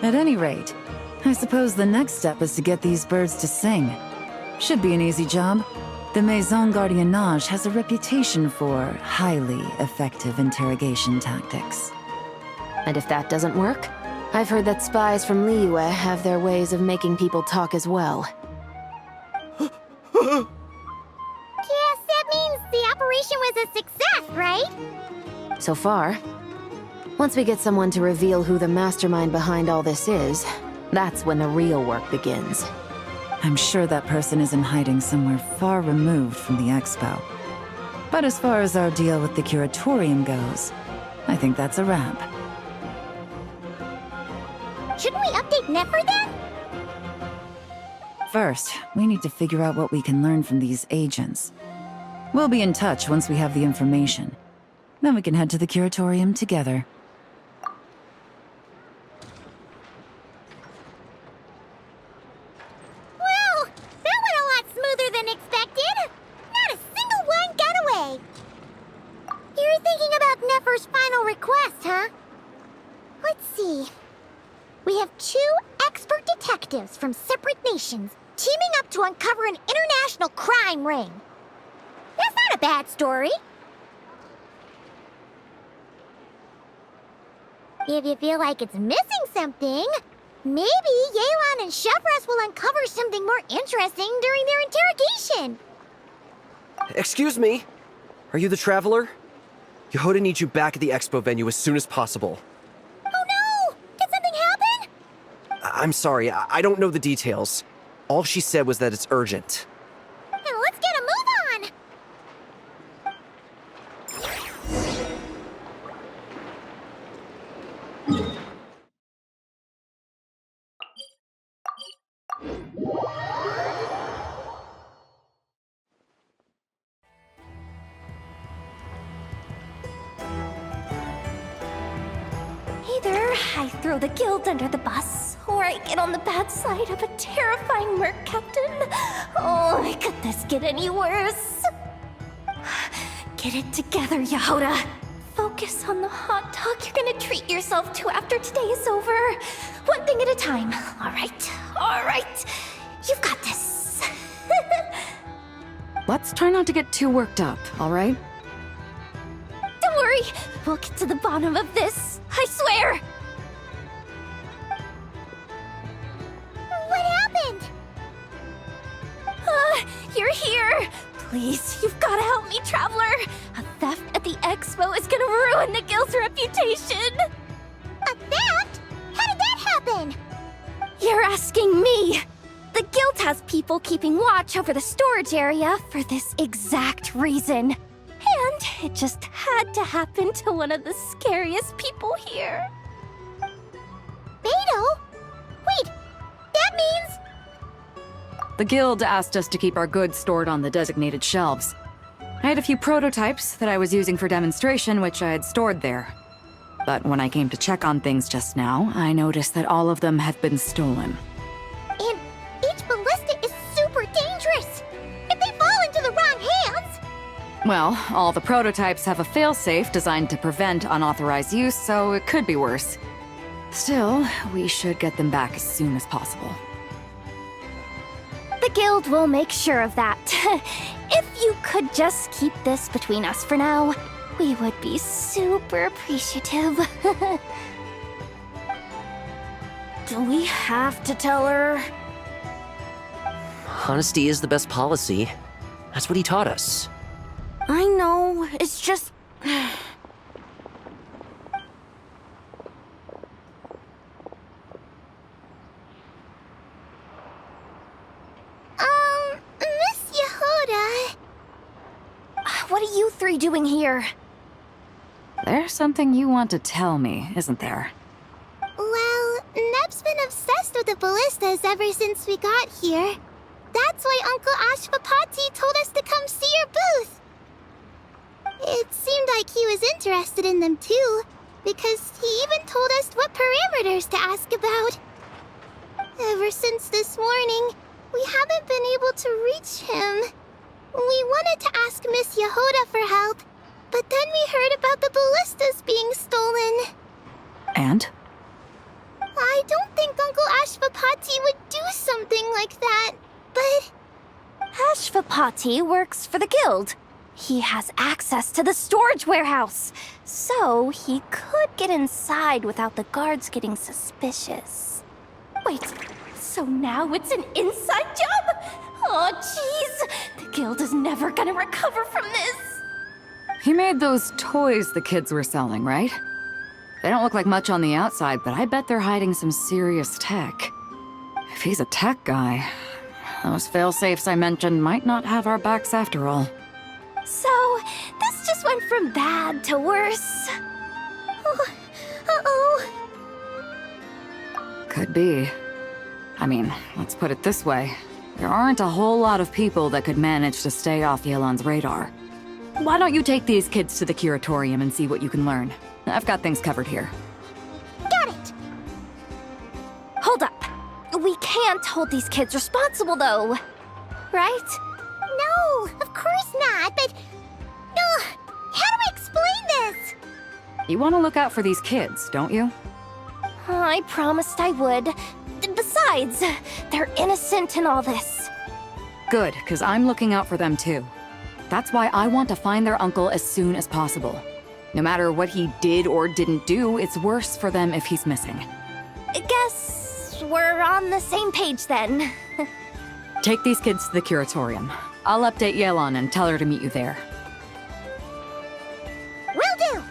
At any rate, I suppose the next step is to get these birds to sing. Should be an easy job. The Maison Gardiennage has a reputation for highly effective interrogation tactics. And if that doesn't work, I've heard that spies from Liyue have their ways of making people talk as well. Yes, that means the operation was a success, right? So far. Once we get someone to reveal who the mastermind behind all this is, that's when the real work begins. I'm sure that person is in hiding somewhere far removed from the expo. But as far as our deal with the Curatorium goes, I think that's a wrap. Shouldn't we update Nefer then? First, we need to figure out what we can learn from these agents. We'll be in touch once we have the information. Then we can head to the Curatorium together. Well, that went a lot smoother than expected. Not a single one got away. You're thinking about Nefer's final request, huh? Let's see. We have 2 expert detectives from separate nations teaming up to uncover an international crime ring. That's not a bad story. If you feel like it's missing something, maybe Yelan and Chevres will uncover something more interesting during their interrogation. Excuse me? Are you the Traveler? Yehoda needs you back at the expo venue as soon as possible. Oh no! Did something happen? I'm sorry, I don't know the details. All she said was that it's urgent. Then let's get a move on! Either I throw the guild under the bus, or I get on the bad side of a terrifying merc captain. Oh, could this get any worse? Get it together, Yehoda. Focus on the hot dog you're gonna treat yourself to after today is over. One thing at a time. All right. You've got this. Let's try not to get too worked up, all right? Don't worry, we'll get to the bottom of this. I swear. What happened? You're here. Please, you've got to help me, Traveler. A theft at the expo is gonna ruin the guild's reputation. A theft? How did that happen? You're asking me. The guild has people keeping watch over the storage area for this exact reason. And it just had to happen to one of the scariest people here. Beto? Wait, that means... The guild asked us to keep our goods stored on the designated shelves. I had a few prototypes that I was using for demonstration, which I had stored there. But when I came to check on things just now, I noticed that all of them have been stolen. And each ballista is super dangerous! If they fall into the wrong hands! Well, all the prototypes have a failsafe designed to prevent unauthorized use, so it could be worse. Still, we should get them back as soon as possible. The guild will make sure of that. If you could just keep this between us for now, we would be super appreciative. Do we have to tell her? Honesty is the best policy. That's what he taught us. I know, it's just... Miss Yehuda... What are you three doing here? There's something you want to tell me, isn't there? Well, Neb's been obsessed with the ballistas ever since we got here. That's why Uncle Ashvapati told us to come see your booth. It seemed like he was interested in them too, because he even told us what parameters to ask about. Ever since this morning, we haven't been able to reach him. We wanted to ask Miss Yehuda for help, but then we heard about the ballistas being stolen. And? I don't think Uncle Ashvapati would do something like that, but... Ashvapati works for the guild. He has access to the storage warehouse, so he could get inside without the guards getting suspicious. Wait, so now it's an inside job? Oh, jeez! The guild is never gonna recover from this! He made those toys the kids were selling, right? They don't look like much on the outside, but I bet they're hiding some serious tech. If he's a tech guy, those failsafes I mentioned might not have our backs after all. So, this just went from bad to worse. Uh-oh. Could be. I mean, let's put it this way. There aren't a whole lot of people that could manage to stay off Yelan's radar. Why don't you take these kids to the Curatorium and see what you can learn? I've got things covered here. Got it! Hold up. We can't hold these kids responsible, though. Right? No, of course not, but... how do we explain this? You want to look out for these kids, don't you? I promised I would. Besides, they're innocent in all this. Good, because I'm looking out for them too. That's why I want to find their uncle as soon as possible. No matter what he did or didn't do, it's worse for them if he's missing. Guess we're on the same page then. Take these kids to the Curatorium. I'll update Yelan and tell her to meet you there. Will do!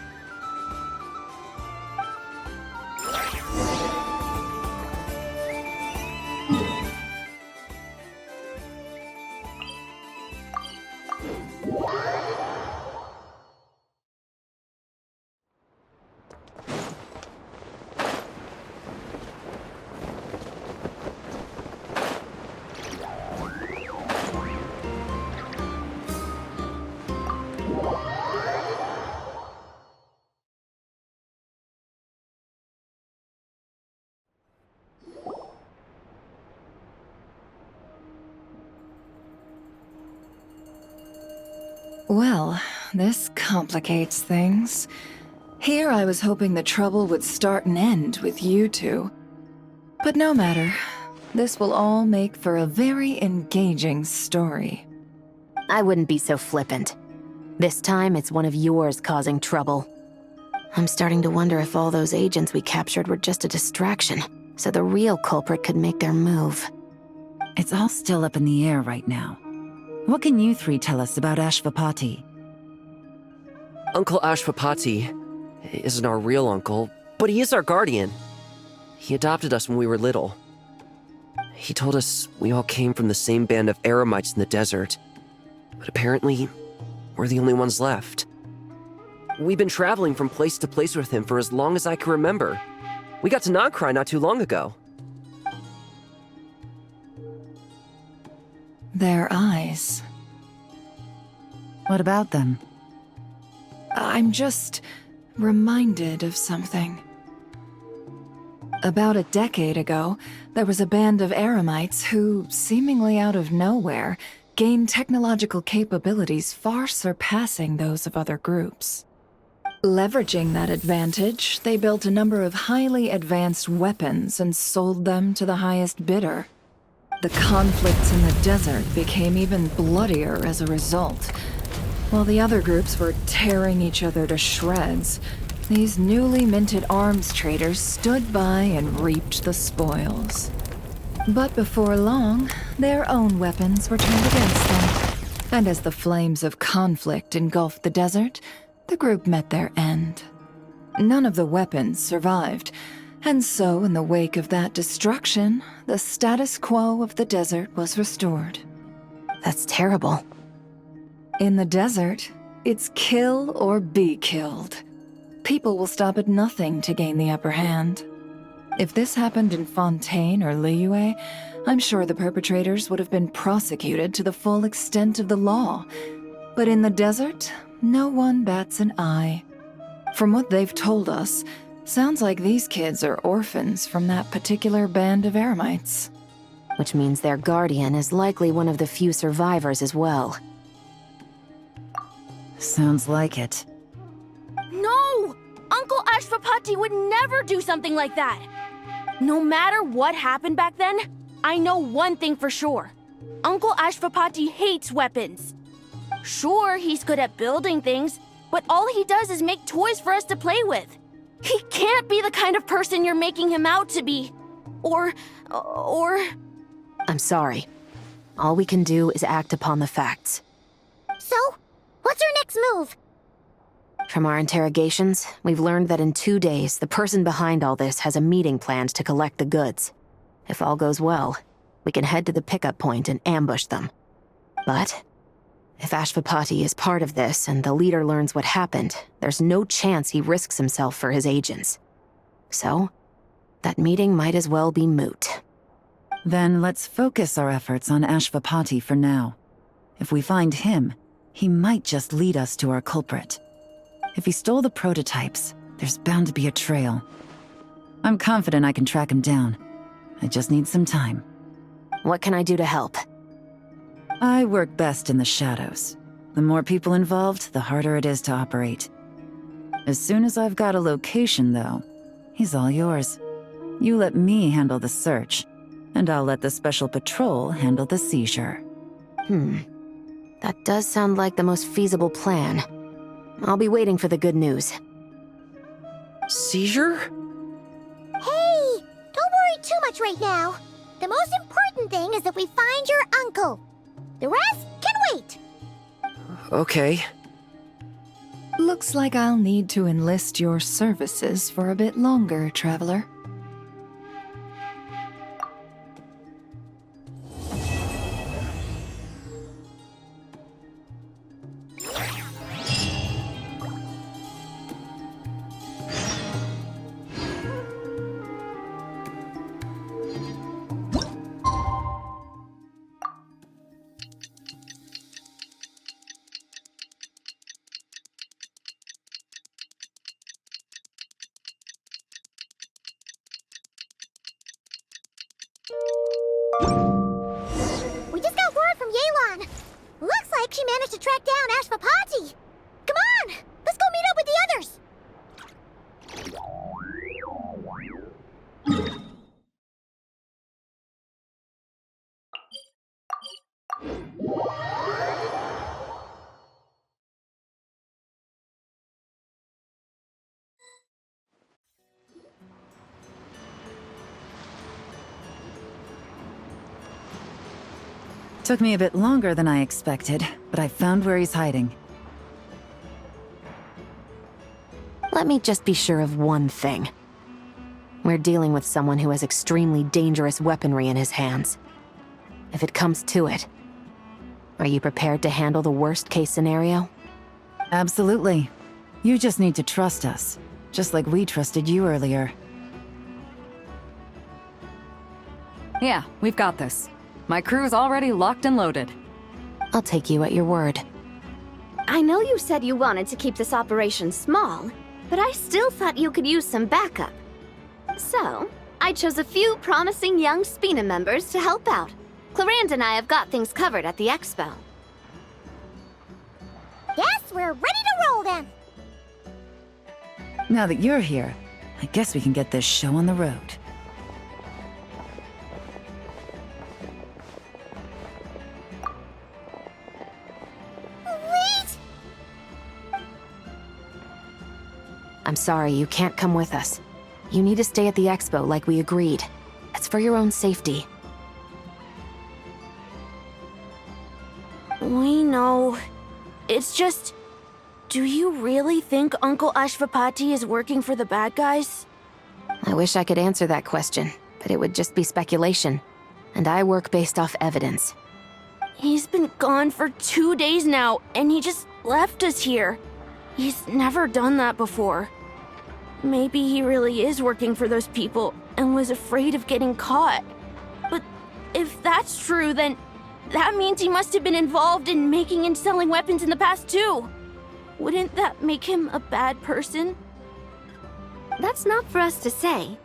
Well, this complicates things. Here I was hoping the trouble would start and end with you two. But no matter. This will all make for a very engaging story. I wouldn't be so flippant. This time, it's one of yours causing trouble. I'm starting to wonder if all those agents we captured were just a distraction, so the real culprit could make their move. It's all still up in the air right now. What can you three tell us about Ashvapati? Uncle Ashvapati isn't our real uncle, but he is our guardian. He adopted us when we were little. He told us we all came from the same band of eremites in the desert, but apparently, we're the only ones left. We've been traveling from place to place with him for as long as I can remember. We got to Nod-Krai not too long ago. Their eyes. What about them? I'm just reminded of something. About a decade ago, there was a band of eremites who, seemingly out of nowhere, gained technological capabilities far surpassing those of other groups. Leveraging that advantage, they built a number of highly advanced weapons and sold them to the highest bidder. The conflicts in the desert became even bloodier as a result. While the other groups were tearing each other to shreds, these newly minted arms traders stood by and reaped the spoils. But before long, their own weapons were turned against them. And as the flames of conflict engulfed the desert, the group met their end. None of the weapons survived, and so in the wake of that destruction, the status quo of the desert was restored. That's terrible. In the desert, it's kill or be killed. People will stop at nothing to gain the upper hand. If this happened in Fontaine or Liyue, I'm sure the perpetrators would have been prosecuted to the full extent of the law. But in the desert, no one bats an eye. From what they've told us, sounds like these kids are orphans from that particular band of eremites. Which means their guardian is likely one of the few survivors as well. Sounds like it. No! Uncle Ashvapati would never do something like that! No matter what happened back then, I know one thing for sure. Uncle Ashvapati hates weapons. Sure, he's good at building things, but all he does is make toys for us to play with. He can't be the kind of person you're making him out to be. Or... I'm sorry. All we can do is act upon the facts. So, what's our next move? From our interrogations, we've learned that in 2 days, the person behind all this has a meeting planned to collect the goods. If all goes well, we can head to the pickup point and ambush them. But if Ashvapati is part of this and the leader learns what happened, there's no chance he risks himself for his agents. So, that meeting might as well be moot. Then let's focus our efforts on Ashvapati for now. If we find him, he might just lead us to our culprit. If he stole the prototypes, there's bound to be a trail. I'm confident I can track him down. I just need some time. What can I do to help? I work best in the shadows. The more people involved, the harder it is to operate. As soon as I've got a location, though, he's all yours. You let me handle the search, and I'll let the special patrol handle the seizure. That does sound like the most feasible plan. I'll be waiting for the good news. Seizure? Hey! Don't worry too much right now. The most important thing is that we find your uncle. The rest can wait. Okay. Looks like I'll need to enlist your services for a bit longer, traveler. We just got word from Yelan. Looks like she managed to track down Ashvapati. Come on, let's go meet up with the others. Took me a bit longer than I expected, but I found where he's hiding. Let me just be sure of one thing. We're dealing with someone who has extremely dangerous weaponry in his hands. If it comes to it, are you prepared to handle the worst-case scenario? Absolutely. You just need to trust us, just like we trusted you earlier. Yeah, we've got this. My crew's already locked and loaded. I'll take you at your word. I know you said you wanted to keep this operation small, but I still thought you could use some backup. So, I chose a few promising young Spina members to help out. Clarande and I have got things covered at the expo. Guess we're ready to roll then. Now that you're here, I guess we can get this show on the road. Wait! I'm sorry, you can't come with us. You need to stay at the expo like we agreed. It's for your own safety. We know. It's just... Do you really think Uncle Ashvapati is working for the bad guys? I wish I could answer that question, but it would just be speculation. And I work based off evidence. He's been gone for 2 days now, and he just left us here. He's never done that before. Maybe he really is working for those people and was afraid of getting caught. But if that's true, then that means he must have been involved in making and selling weapons in the past too. Wouldn't that make him a bad person? That's not for us to say.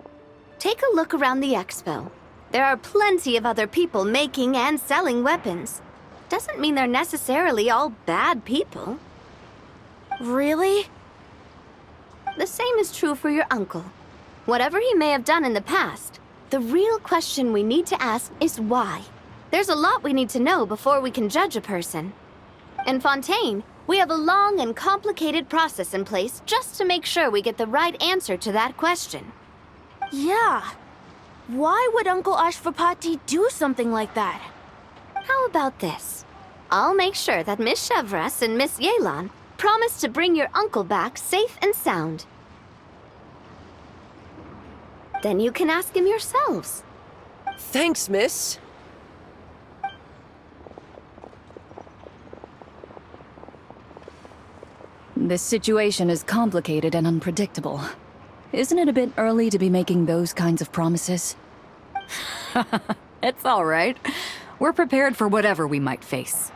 Take a look around the expo. There are plenty of other people making and selling weapons. Doesn't mean they're necessarily all bad people. Really? The same is true for your uncle. Whatever he may have done in the past, the real question we need to ask is why. There's a lot we need to know before we can judge a person. In Fontaine, we have a long and complicated process in place just to make sure we get the right answer to that question. Yeah. Why would Uncle Ashvapati do something like that? How about this? I'll make sure that Miss Chevras and Miss Yelan promise to bring your uncle back safe and sound. Then you can ask him yourselves. Thanks, miss. This situation is complicated and unpredictable. Isn't it a bit early to be making those kinds of promises? It's all right. We're prepared for whatever we might face.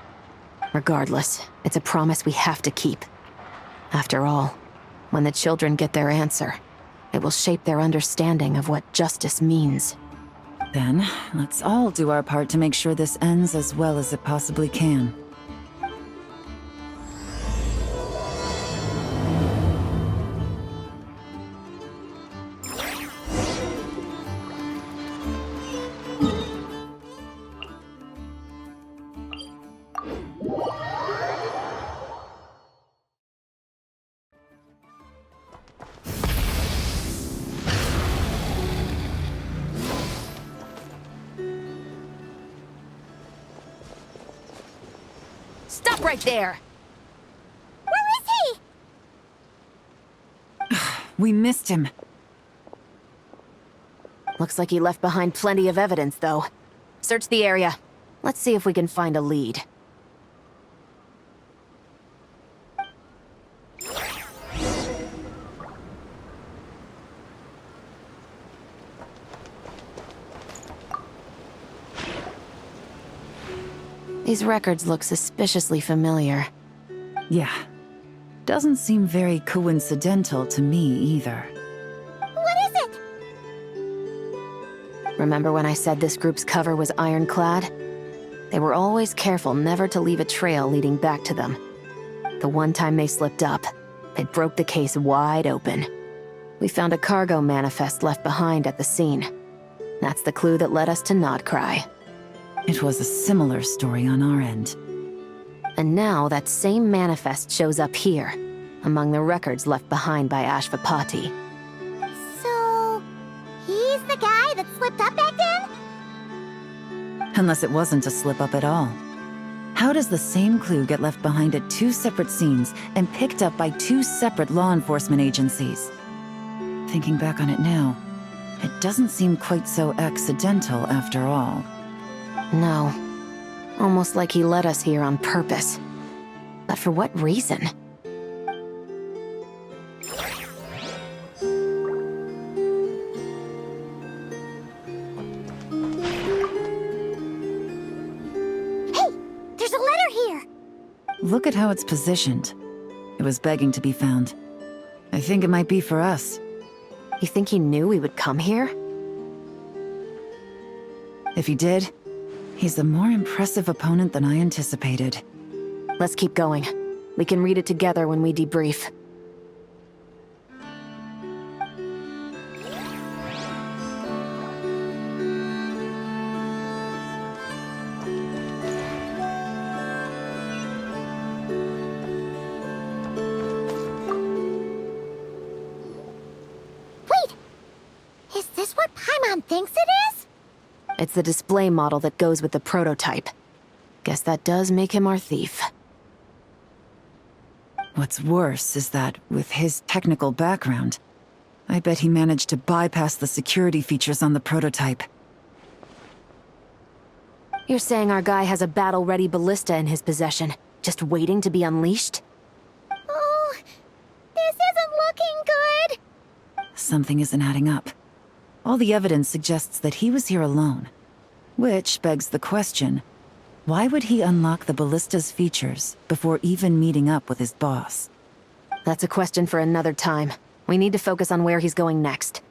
Regardless, it's a promise we have to keep. After all, when the children get their answer, it will shape their understanding of what justice means. Then, let's all do our part to make sure this ends as well as it possibly can. Stop right there! Where is he? We missed him. Looks like he left behind plenty of evidence, though. Search the area. Let's see if we can find a lead. These records look suspiciously familiar. Yeah. Doesn't seem very coincidental to me either. What is it? Remember when I said this group's cover was ironclad? They were always careful never to leave a trail leading back to them. The one time they slipped up, it broke the case wide open. We found a cargo manifest left behind at the scene. That's the clue that led us to Nod-Krai. It was a similar story on our end. And now that same manifest shows up here, among the records left behind by Ashvapati. So... he's the guy that slipped up back then? Unless it wasn't a slip-up at all. How does the same clue get left behind at 2 separate scenes and picked up by 2 separate law enforcement agencies? Thinking back on it now, it doesn't seem quite so accidental after all. No. Almost like he led us here on purpose. But for what reason? Hey! There's a letter here! Look at how it's positioned. It was begging to be found. I think it might be for us. You think he knew we would come here? If he did, he's a more impressive opponent than I anticipated. Let's keep going. We can read it together when we debrief. Wait! Is this what Paimon thinks it is? It's the display model that goes with the prototype. Guess that does make him our thief. What's worse is that, with his technical background, I bet he managed to bypass the security features on the prototype. You're saying our guy has a battle-ready ballista in his possession, just waiting to be unleashed? Oh, this isn't looking good. Something isn't adding up. All the evidence suggests that he was here alone. Which begs the question, why would he unlock the ballista's features before even meeting up with his boss? That's a question for another time. We need to focus on where he's going next.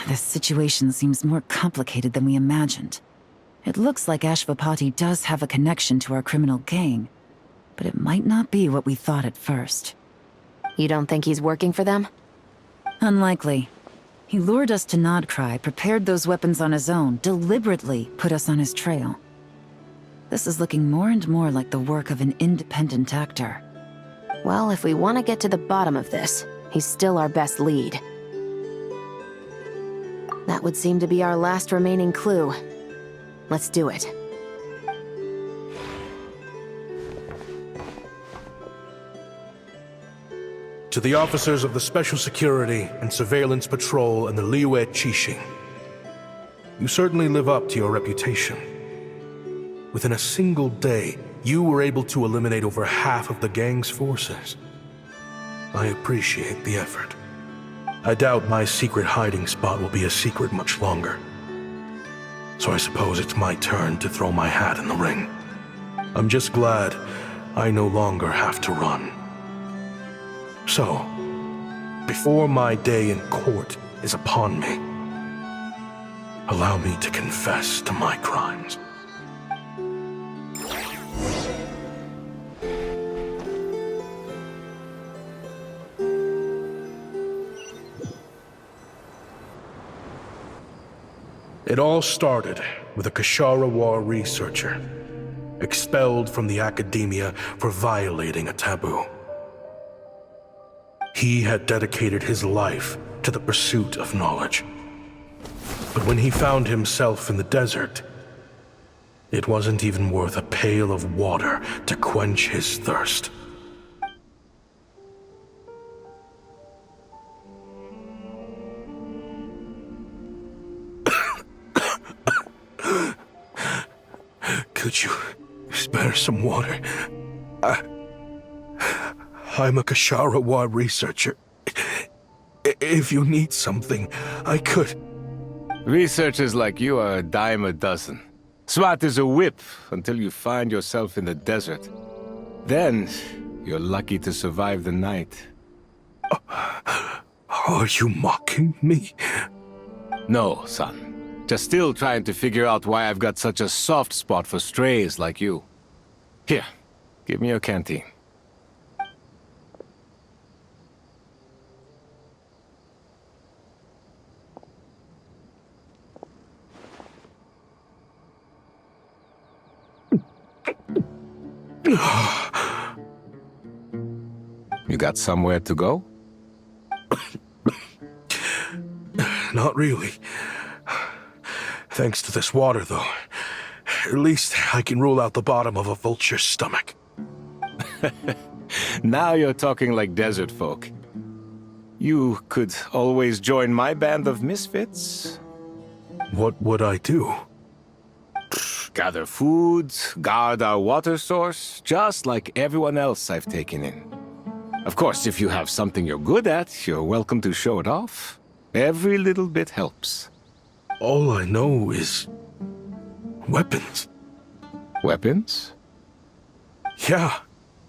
This situation seems more complicated than we imagined. It looks like Ashvapati does have a connection to our criminal gang, but it might not be what we thought at first. You don't think he's working for them? Unlikely. He lured us to Nod-Krai, prepared those weapons on his own, deliberately put us on his trail. This is looking more and more like the work of an independent actor. Well, if we want to get to the bottom of this, he's still our best lead. That would seem to be our last remaining clue. Let's do it. To the officers of the Special Security and Surveillance Patrol and the Liyue Qixing, you certainly live up to your reputation. Within a single day, you were able to eliminate over half of the gang's forces. I appreciate the effort. I doubt my secret hiding spot will be a secret much longer. So I suppose it's my turn to throw my hat in the ring. I'm just glad I no longer have to run. So, before my day in court is upon me, allow me to confess to my crimes. It all started with a Kashara War researcher, expelled from the academia for violating a taboo. He had dedicated his life to the pursuit of knowledge. But when he found himself in the desert, it wasn't even worth a pail of water to quench his thirst. Could you spare some water? I'm a Kashara War researcher. If you need something, I could. Researchers like you are a dime a dozen. Smart as a whip until you find yourself in the desert. Then, you're lucky to survive the night. Are you mocking me? No, son. Just still trying to figure out why I've got such a soft spot for strays like you. Here, give me your canteen. You got somewhere to go? Not really. Thanks to this water, though. At least I can rule out the bottom of a vulture's stomach. Now you're talking like desert folk. You could always join my band of misfits. What would I do? Gather food, guard our water source, just like everyone else I've taken in. Of course, if you have something you're good at, you're welcome to show it off. Every little bit helps. All I know is Weapons. Weapons? Yeah.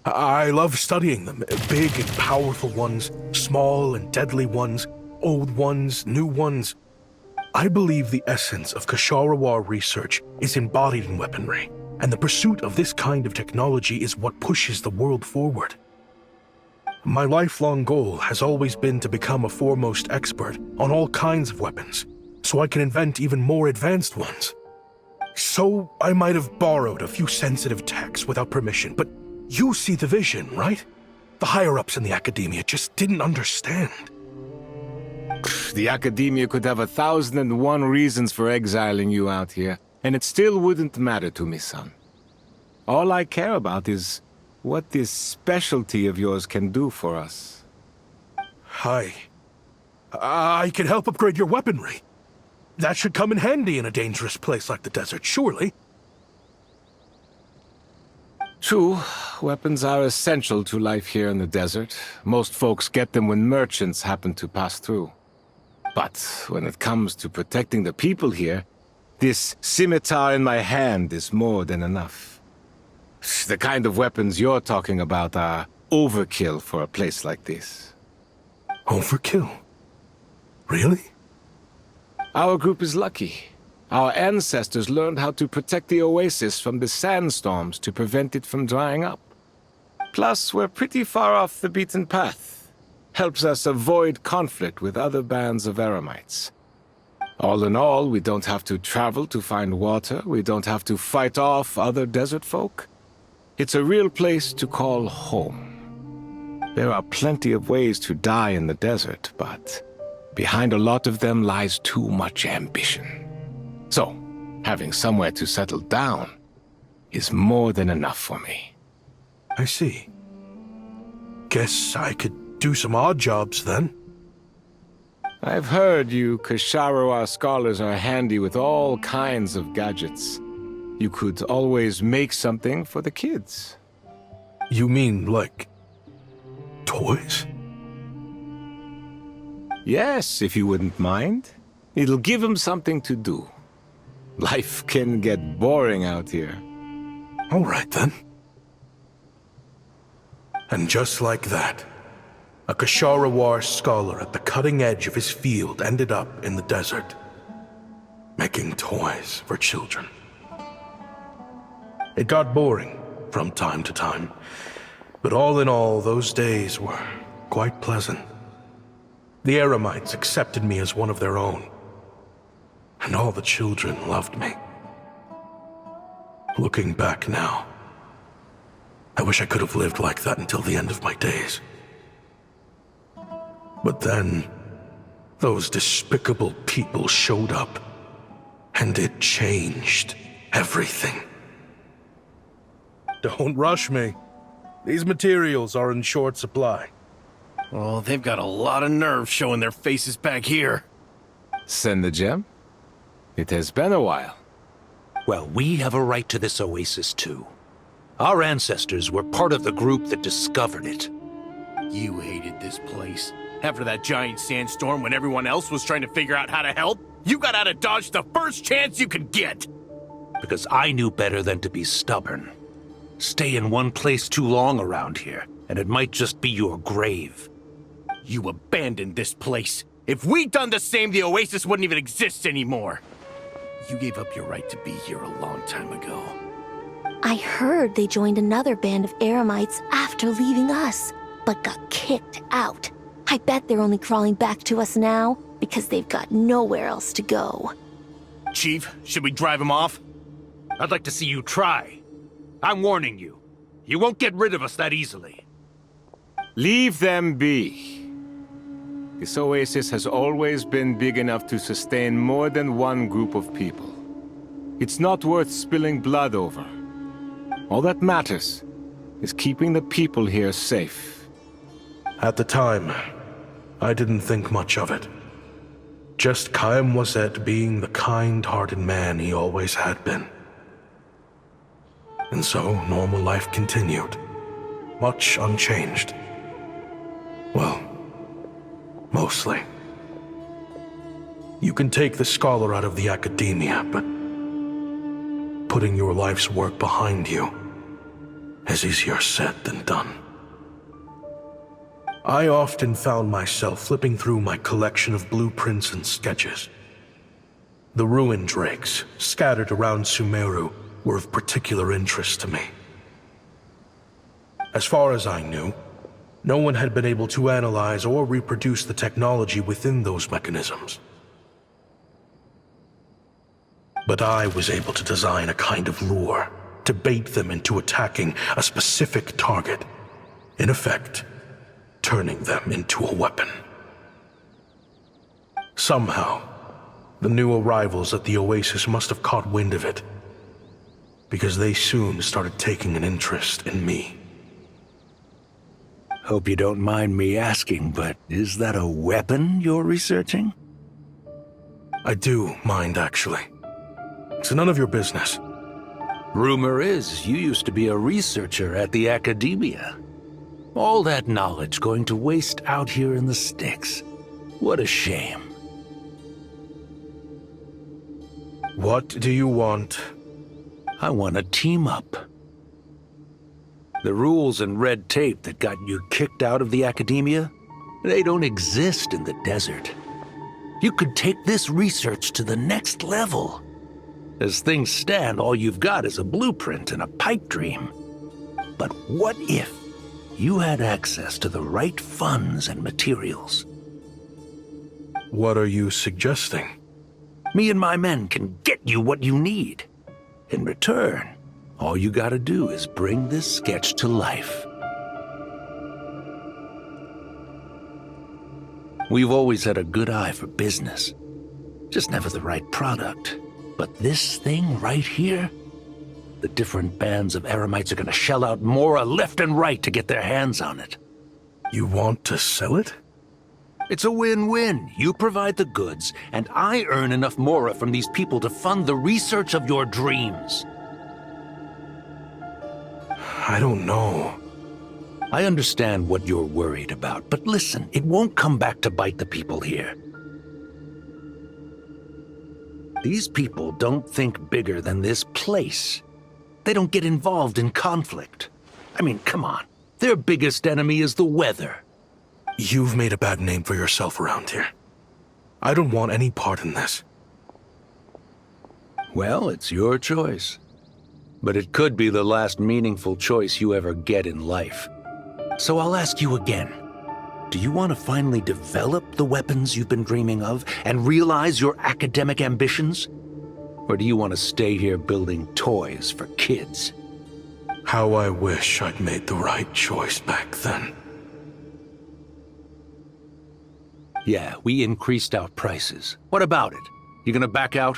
I love studying them. Big and powerful ones, small and deadly ones, old ones, new ones. I believe the essence of Kshatriya research is embodied in weaponry, and the pursuit of this kind of technology is what pushes the world forward. My lifelong goal has always been to become a foremost expert on all kinds of weapons, so I can invent even more advanced ones. So I might have borrowed a few sensitive techs without permission, but you see the vision, right? The higher-ups in the academia just didn't understand. The academia could have 1,001 reasons for exiling you out here, and it still wouldn't matter to me, son. All I care about is what this specialty of yours can do for us. I can help upgrade your weaponry. That should come in handy in a dangerous place like the desert, surely. True, weapons are essential to life here in the desert. Most folks get them when merchants happen to pass through. But when it comes to protecting the people here, this scimitar in my hand is more than enough. The kind of weapons you're talking about are overkill for a place like this. Overkill? Really? Our group is lucky. Our ancestors learned how to protect the oasis from the sandstorms to prevent it from drying up. Plus, we're pretty far off the beaten path. Helps us avoid conflict with other bands of Eremites. All in all, we don't have to travel to find water, we don't have to fight off other desert folk. It's a real place to call home. There are plenty of ways to die in the desert, but behind a lot of them lies too much ambition. So, having somewhere to settle down is more than enough for me. I see. Guess I could do some odd jobs then. I've heard you Kshatriya scholars are handy with all kinds of gadgets. You could always make something for the kids. You mean, like, toys? Yes, if you wouldn't mind. It'll give them something to do. Life can get boring out here. All right, then. And just like that, a Kshatriya scholar at the cutting edge of his field ended up in the desert, making toys for children. It got boring from time to time, but all in all, those days were quite pleasant. The Eremites accepted me as one of their own, and all the children loved me. Looking back now, I wish I could have lived like that until the end of my days. But then, those despicable people showed up, and it changed everything. Don't rush me. These materials are in short supply. Oh, they've got a lot of nerve showing their faces back here. Send the gem? It has been a while. Well, we have a right to this oasis too. Our ancestors were part of the group that discovered it. You hated this place. After that giant sandstorm when everyone else was trying to figure out how to help, you got out of Dodge the first chance you could get. Because I knew better than to be stubborn. Stay in one place too long around here, and it might just be your grave. You abandoned this place. If we'd done the same, the oasis wouldn't even exist anymore. You gave up your right to be here a long time ago. I heard they joined another band of Eremites after leaving us, but got kicked out. I bet they're only crawling back to us now because they've got nowhere else to go. Chief, should we drive him off? I'd like to see you try. I'm warning you. You won't get rid of us that easily. Leave them be. This oasis has always been big enough to sustain more than one group of people. It's not worth spilling blood over. All that matters is keeping the people here safe. At the time, I didn't think much of it. Just Chaim Wazet being the kind-hearted man he always had been. And so, normal life continued, much unchanged. Well, mostly. You can take the scholar out of the academia, but putting your life's work behind you is easier said than done. I often found myself flipping through my collection of blueprints and sketches. The ruined drakes scattered around Sumeru were of particular interest to me. As far as I knew, no one had been able to analyze or reproduce the technology within those mechanisms. But I was able to design a kind of lure to bait them into attacking a specific target, in effect, turning them into a weapon. Somehow, the new arrivals at the Oasis must have caught wind of it, because they soon started taking an interest in me. Hope you don't mind me asking, but is that a weapon you're researching? I do mind, actually. It's none of your business. Rumor is you used to be a researcher at the Academia. All that knowledge going to waste out here in the sticks. What a shame. What do you want? I want to team up. The rules and red tape that got you kicked out of the Academia, they don't exist in the desert. You could take this research to the next level. As things stand, all you've got is a blueprint and a pipe dream. But what if you had access to the right funds and materials? What are you suggesting? Me and my men can get you what you need. In return, all you gotta do is bring this sketch to life. We've always had a good eye for business. Just never the right product. But this thing right here, the different bands of Eremites are gonna shell out Mora left and right to get their hands on it. You want to sell it? It's a win-win. You provide the goods, and I earn enough Mora from these people to fund the research of your dreams. I don't know. I understand what you're worried about, but listen, it won't come back to bite the people here. These people don't think bigger than this place. They don't get involved in conflict. I mean, come on. Their biggest enemy is the weather. You've made a bad name for yourself around here. I don't want any part in this. Well, it's your choice. But it could be the last meaningful choice you ever get in life. So I'll ask you again. Do you want to finally develop the weapons you've been dreaming of and realize your academic ambitions? Or do you want to stay here building toys for kids? How I wish I'd made the right choice back then. Yeah, we increased our prices. What about it? You gonna back out?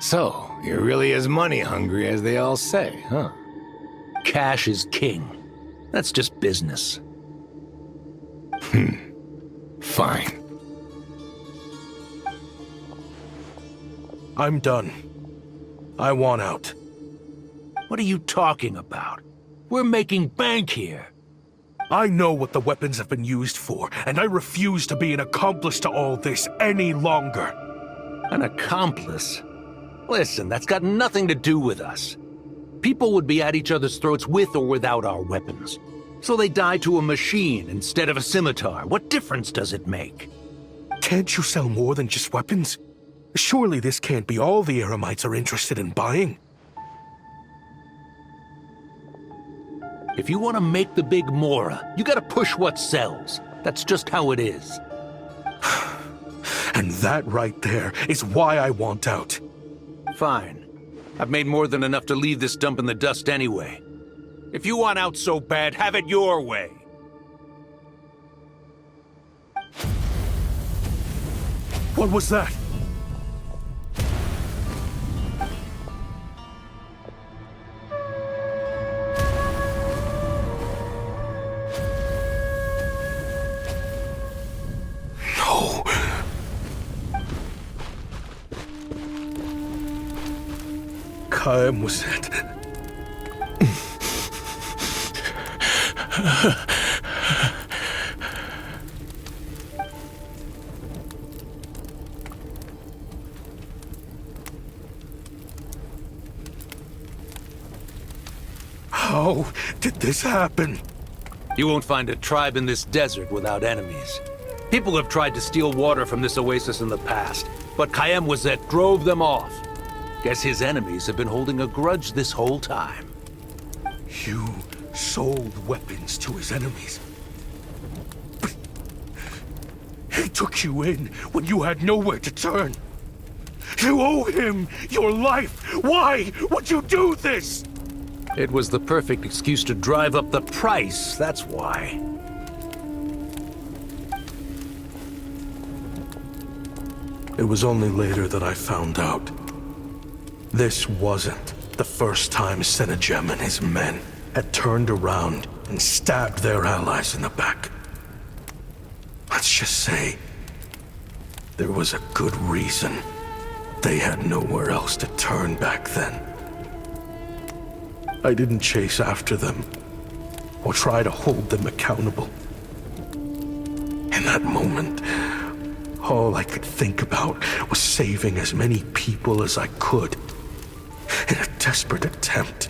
So, you're really as money hungry as they all say, huh? Cash is king. That's just business. Fine. I'm done. I want out. What are you talking about? We're making bank here. I know what the weapons have been used for, and I refuse to be an accomplice to all this any longer. An accomplice? Listen, that's got nothing to do with us. People would be at each other's throats with or without our weapons. So they die to a machine instead of a scimitar. What difference does it make? Can't you sell more than just weapons? Surely this can't be all the Eremites are interested in buying. If you want to make the big Mora, you gotta push what sells. That's just how it is. And that right there is why I want out. Fine. I've made more than enough to leave this dump in the dust anyway. If you want out so bad, have it your way. What was that? No. Kaem was it. How did this happen? You won't find a tribe in this desert without enemies. People have tried to steal water from this oasis in the past, but Khaim Wazet drove them off. Guess his enemies have been holding a grudge this whole time. You sold weapons to his enemies. But he took you in when you had nowhere to turn. You owe him your life. Why would you do this? It was the perfect excuse to drive up the price, that's why. It was only later that I found out. This wasn't the first time Senejem and his men had turned around and stabbed their allies in the back. Let's just say there was a good reason they had nowhere else to turn back then. I didn't chase after them or try to hold them accountable. In that moment, all I could think about was saving as many people as I could in a desperate attempt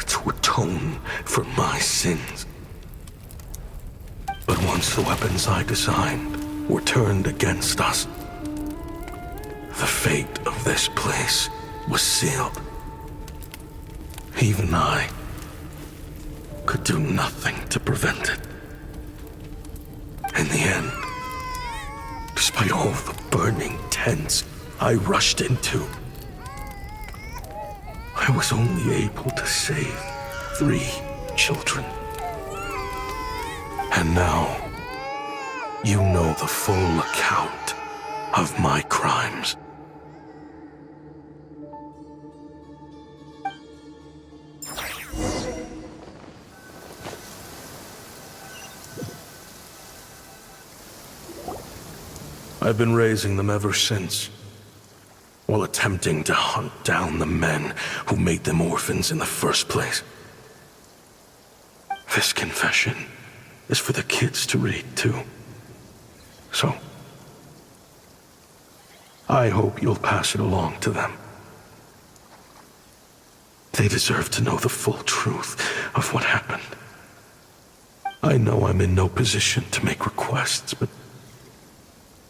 to atone for my sins. But once the weapons I designed were turned against us, the fate of this place was sealed. Even I could do nothing to prevent it. In the end, despite all the burning tents I rushed into, I was only able to save 3 children. And now, you know the full account of my crimes. I've been raising them ever since, while attempting to hunt down the men who made them orphans in the first place. This confession is for the kids to read, too. So, I hope you'll pass it along to them. They deserve to know the full truth of what happened. I know I'm in no position to make requests, but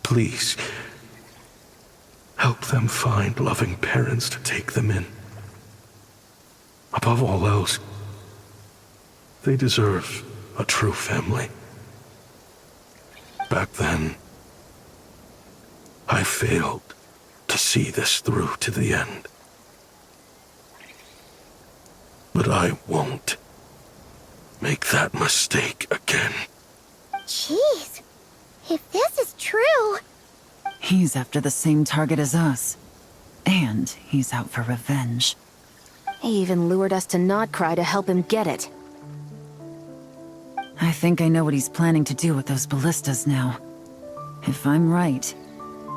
please, help them find loving parents to take them in. Above all else, they deserve a true family. Back then, I failed to see this through to the end. But I won't make that mistake again. Jeez. If this is true... He's after the same target as us. And he's out for revenge. He even lured us to Nod-Krai to help him get it. I think I know what he's planning to do with those ballistas now. If I'm right,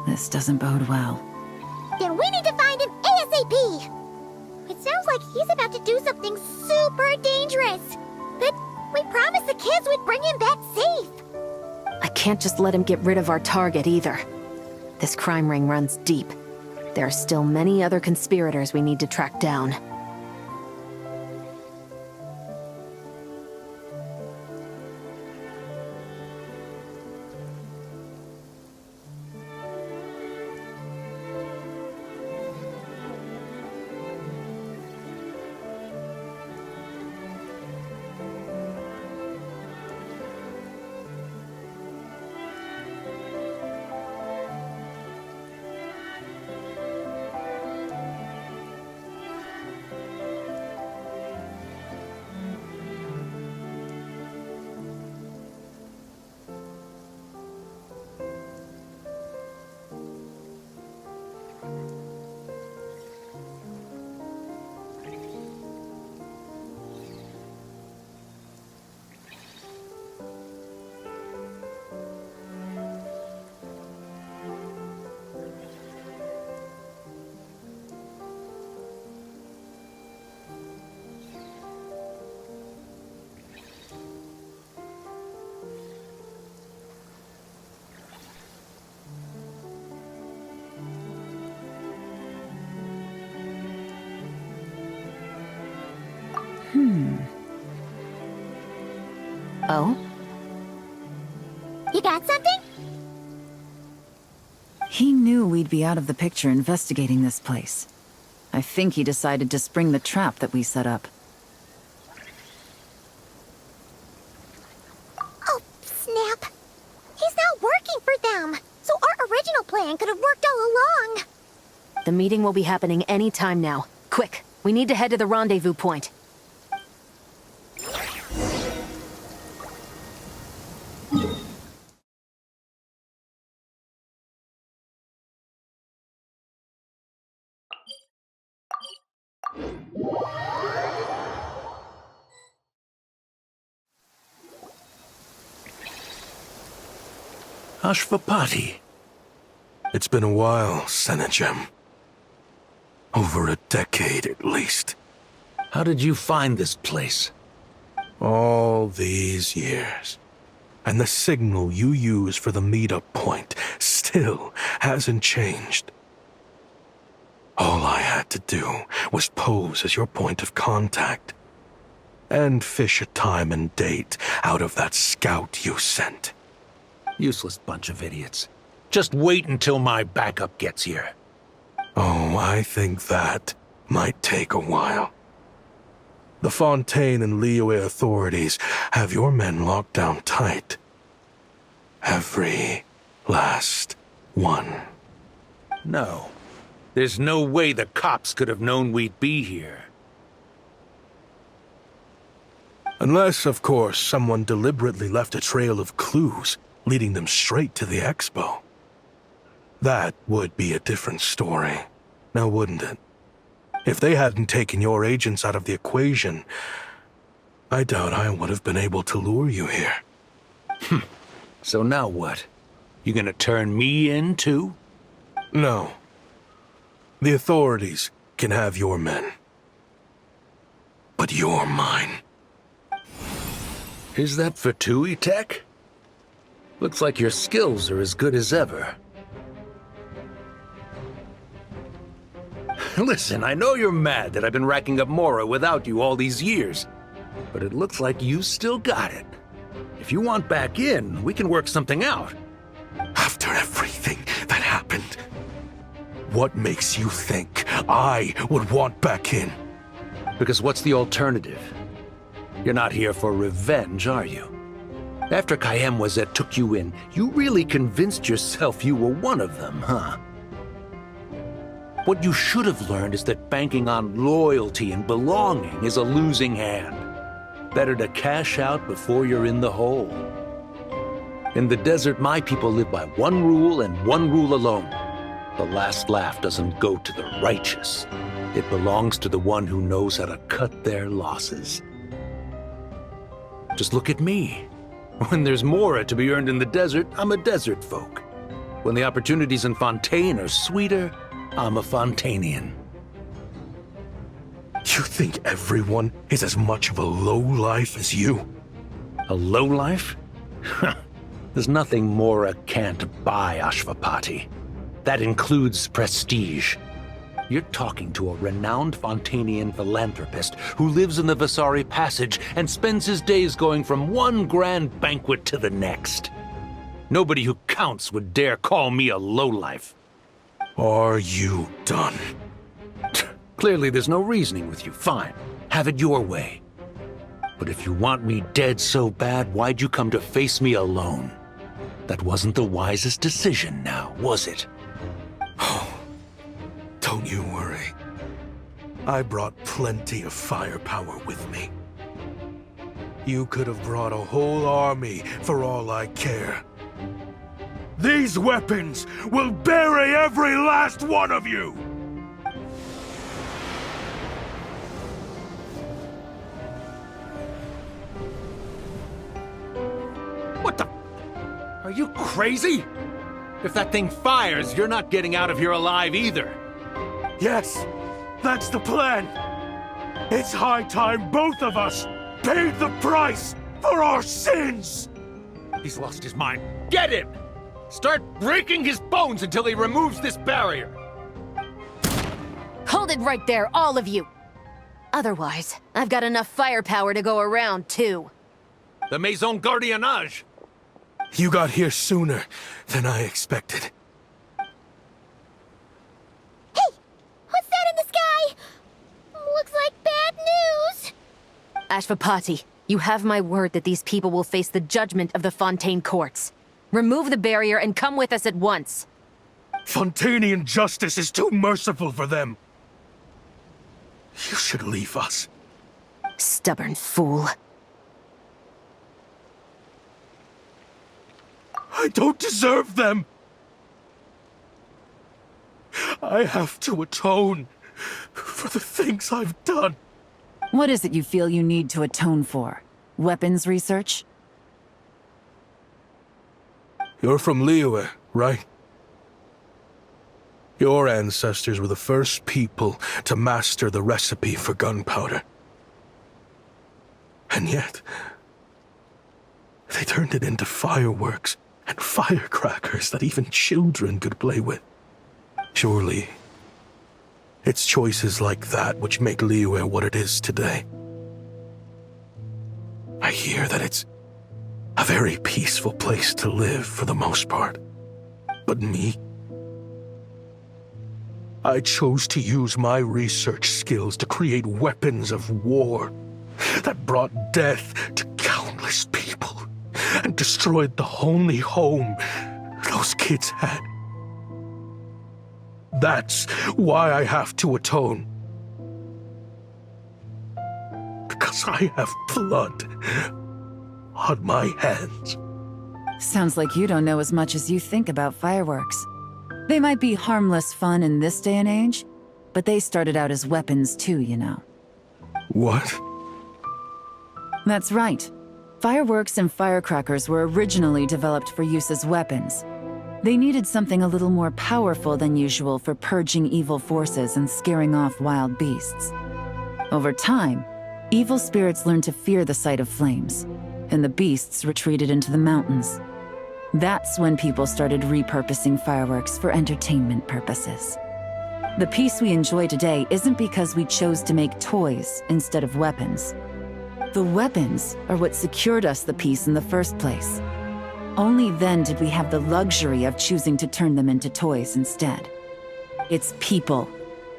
this doesn't bode well. Then we need to find him ASAP! It sounds like he's about to do something super dangerous. But we promised the kids we'd bring him back safe. I can't just let him get rid of our target either. This crime ring runs deep. There are still many other conspirators we need to track down. Oh? You got something? He knew we'd be out of the picture investigating this place. I think he decided to spring the trap that we set up. Oh, snap. He's not working for them. So our original plan could have worked all along. The meeting will be happening any time now. Quick, we need to head to the rendezvous point. Ashvapati. It's been a while, Senegem. Over a decade, at least. How did you find this place? All these years. And the signal you use for the meetup point still hasn't changed. All I had to do was pose as your point of contact. And fish a time and date out of that scout you sent. Useless bunch of idiots. Just wait until my backup gets here. Oh, I think that might take a while. The Fontaine and Liyue authorities have your men locked down tight. Every last one. No. There's no way the cops could have known we'd be here. Unless, of course, someone deliberately left a trail of clues, leading them straight to the expo. That would be a different story, now wouldn't it? If they hadn't taken your agents out of the equation, I doubt I would have been able to lure you here. So now what? You gonna turn me in, too? No. The authorities can have your men. But you're mine. Is that for Tui Tech? Looks like your skills are as good as ever. Listen, I know you're mad that I've been racking up Mora without you all these years, but it looks like you still got it. If you want back in, we can work something out. After everything that happened, what makes you think I would want back in? Because what's the alternative? You're not here for revenge, are you? After Kayemwazet took you in, you really convinced yourself you were one of them, huh? What you should have learned is that banking on loyalty and belonging is a losing hand. Better to cash out before you're in the hole. In the desert, my people live by one rule and one rule alone. The last laugh doesn't go to the righteous. It belongs to the one who knows how to cut their losses. Just look at me. When there's Mora to be earned in the desert, I'm a desert folk. When the opportunities in Fontaine are sweeter, I'm a Fontanian. You think everyone is as much of a lowlife as you? A lowlife? There's nothing Mora can't buy, Ashvapati. That includes prestige. You're talking to a renowned Fontanian philanthropist who lives in the Vasari Passage and spends his days going from one grand banquet to the next. Nobody who counts would dare call me a lowlife. Are you done? Clearly there's no reasoning with you. Fine. Have it your way. But if you want me dead so bad, why'd you come to face me alone? That wasn't the wisest decision now, was it? Don't you worry. I brought plenty of firepower with me. You could have brought a whole army for all I care. These weapons will bury every last one of you! What the? Are you crazy? If that thing fires, you're not getting out of here alive either. Yes, that's the plan. It's high time both of us paid the price for our sins! He's lost his mind. Get him! Start breaking his bones until he removes this barrier! Hold it right there, all of you! Otherwise, I've got enough firepower to go around, too. The Maison Gardiennage! You got here sooner than I expected. Hey! What's that in the sky? Looks like bad news. Ashvapati, you have my word that these people will face the judgment of the Fontaine courts. Remove the barrier and come with us at once. Fontanian justice is too merciful for them. You should leave us. Stubborn fool. I don't deserve them. I have to atone for the things I've done. What is it you feel you need to atone for? Weapons research? You're from Liyue, right? Your ancestors were the first people to master the recipe for gunpowder. And yet, they turned it into fireworks and firecrackers that even children could play with. Surely, it's choices like that which make Liyue what it is today. I hear that it's a very peaceful place to live for the most part. But me? I chose to use my research skills to create weapons of war that brought death to countless people and destroyed the only home those kids had. That's why I have to atone. Because I have blood on my hands. Sounds like you don't know as much as you think about fireworks. They might be harmless fun in this day and age, but they started out as weapons too, you know. What? That's right. Fireworks and firecrackers were originally developed for use as weapons. They needed something a little more powerful than usual for purging evil forces and scaring off wild beasts. Over time, evil spirits learned to fear the sight of flames, and the beasts retreated into the mountains. That's when people started repurposing fireworks for entertainment purposes. The peace we enjoy today isn't because we chose to make toys instead of weapons. The weapons are what secured us the peace in the first place. Only then did we have the luxury of choosing to turn them into toys instead. It's people,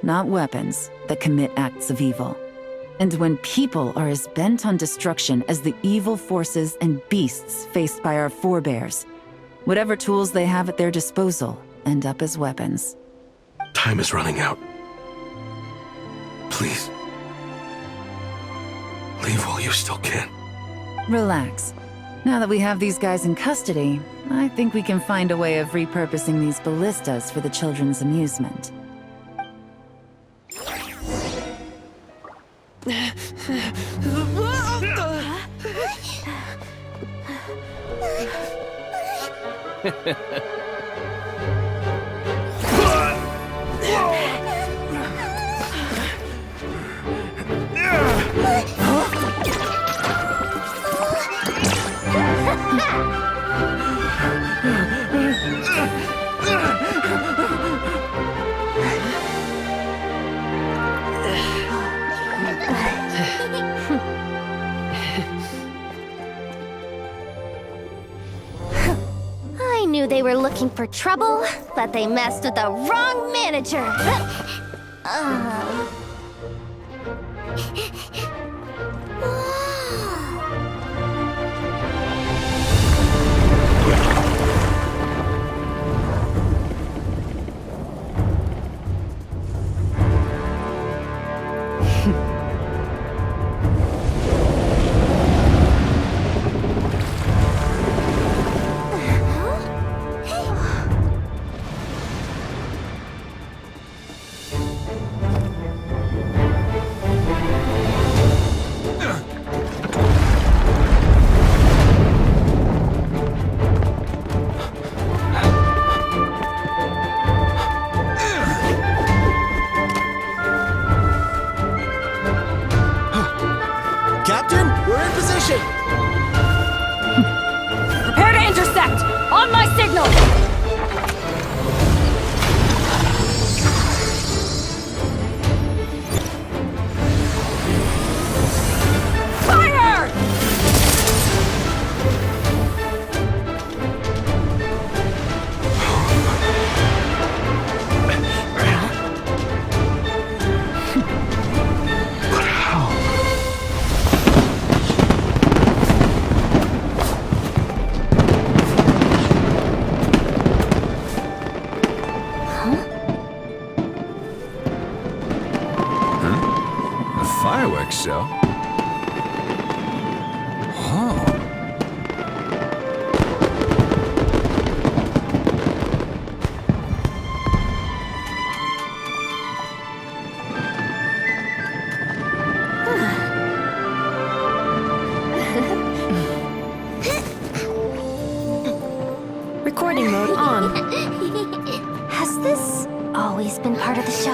not weapons, that commit acts of evil. And when people are as bent on destruction as the evil forces and beasts faced by our forebears, whatever tools they have at their disposal end up as weapons. Time is running out. Please. Leave while you still can. Relax. Now that we have these guys in custody, I think we can find a way of repurposing these ballistas for the children's amusement. I knew they were looking for trouble, but they messed with the wrong manager. Fireworks show? Huh. Recording mode on. Has this always been part of the show?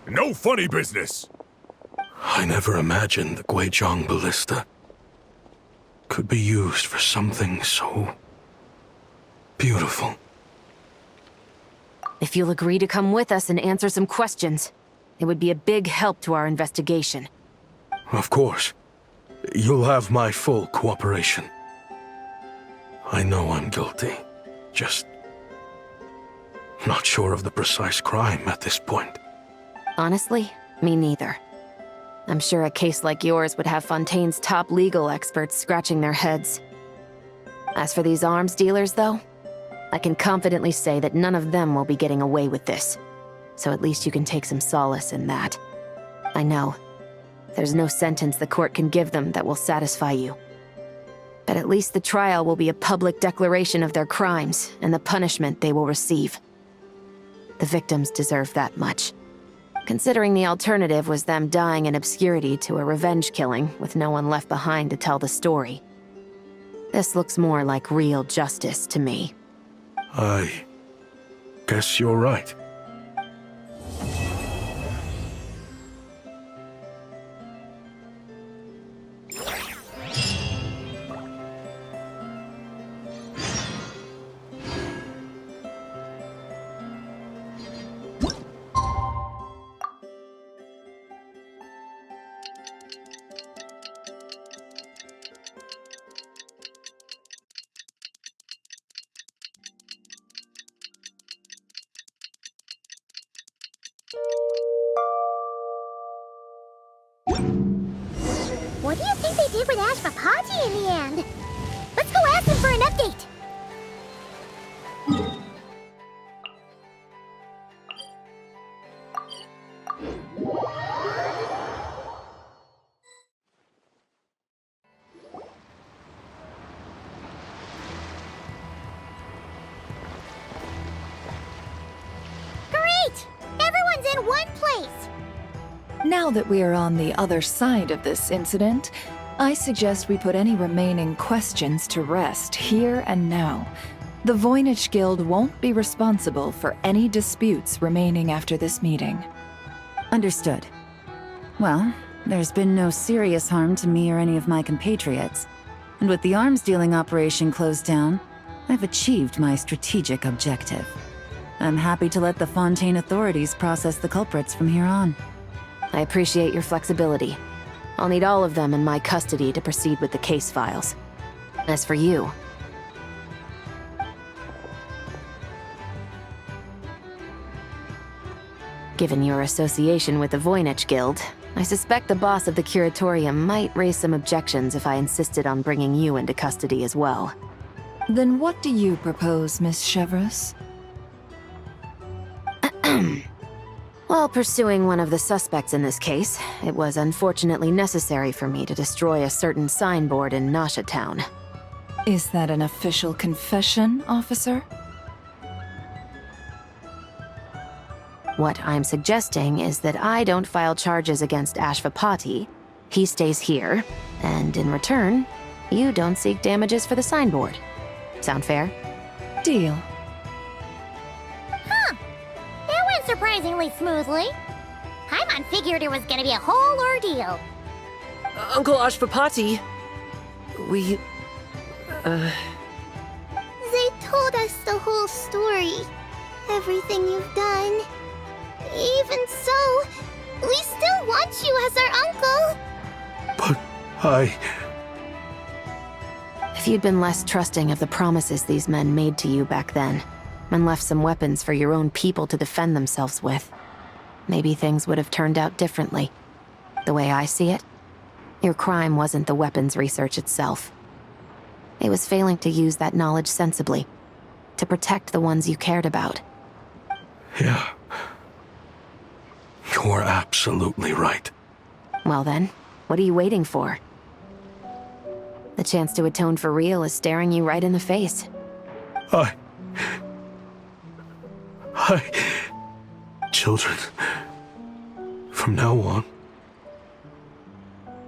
No funny business! I never imagined the Guizhong Ballista could be used for something so beautiful. If you'll agree to come with us and answer some questions, it would be a big help to our investigation. Of course. You'll have my full cooperation. I know I'm guilty. Just not sure of the precise crime at this point. Honestly, me neither. I'm sure a case like yours would have Fontaine's top legal experts scratching their heads. As for these arms dealers, though, I can confidently say that none of them will be getting away with this. So at least you can take some solace in that. I know. There's no sentence the court can give them that will satisfy you. But at least the trial will be a public declaration of their crimes and the punishment they will receive. The victims deserve that much. Considering the alternative was them dying in obscurity to a revenge killing with no one left behind to tell the story. This looks more like real justice to me. I guess you're right. What do you think they did with Ashvapati in the end? Let's go ask them for an update. Great! Everyone's in one place. Now that we are on the other side of this incident, I suggest we put any remaining questions to rest here and now. The Voynich Guild won't be responsible for any disputes remaining after this meeting. Understood. Well, there's been no serious harm to me or any of my compatriots. And with the arms dealing operation closed down, I've achieved my strategic objective. I'm happy to let the Fontaine authorities process the culprits from here on. I appreciate your flexibility. I'll need all of them in my custody to proceed with the case files. As for you... Given your association with the Voynich Guild, I suspect the boss of the Curatorium might raise some objections if I insisted on bringing you into custody as well. Then what do you propose, Miss Chevreuse? While pursuing one of the suspects in this case, it was unfortunately necessary for me to destroy a certain signboard in Nasha Town. Is that an official confession, officer? What I'm suggesting is that I don't file charges against Ashvapati, he stays here, and in return, you don't seek damages for the signboard. Sound fair? Deal. Surprisingly smoothly. Paimon figured it was gonna be a whole ordeal. Uncle Ashvapati, we... They told us the whole story. Everything you've done. Even so, we still want you as our uncle. But If you'd been less trusting of the promises these men made to you back then, and left some weapons for your own people to defend themselves with, maybe things would have turned out differently. The way I see it, your crime wasn't the weapons research itself. It was failing to use that knowledge sensibly, to protect the ones you cared about. Yeah. You're absolutely right. Well then, what are you waiting for? The chance to atone for real is staring you right in the face. Children, from now on,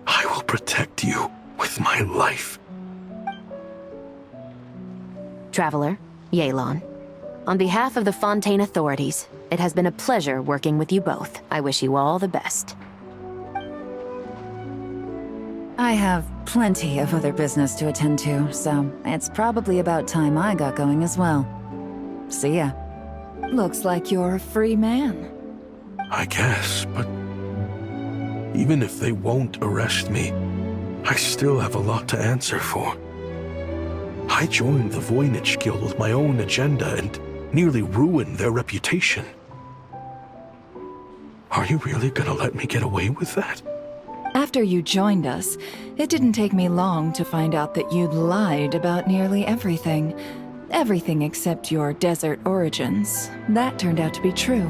I will protect you with my life. Traveler, Yelan, on behalf of the Fontaine authorities, it has been a pleasure working with you both. I wish you all the best. I have plenty of other business to attend to, so it's probably about time I got going as well. See ya. Looks like you're a free man. I guess, but even if they won't arrest me, I still have a lot to answer for. I joined the Voynich Guild with my own agenda and nearly ruined their reputation. Are you really gonna let me get away with that? After you joined us, it didn't take me long to find out that you'd lied about nearly everything. Everything except your desert origins. That turned out to be true.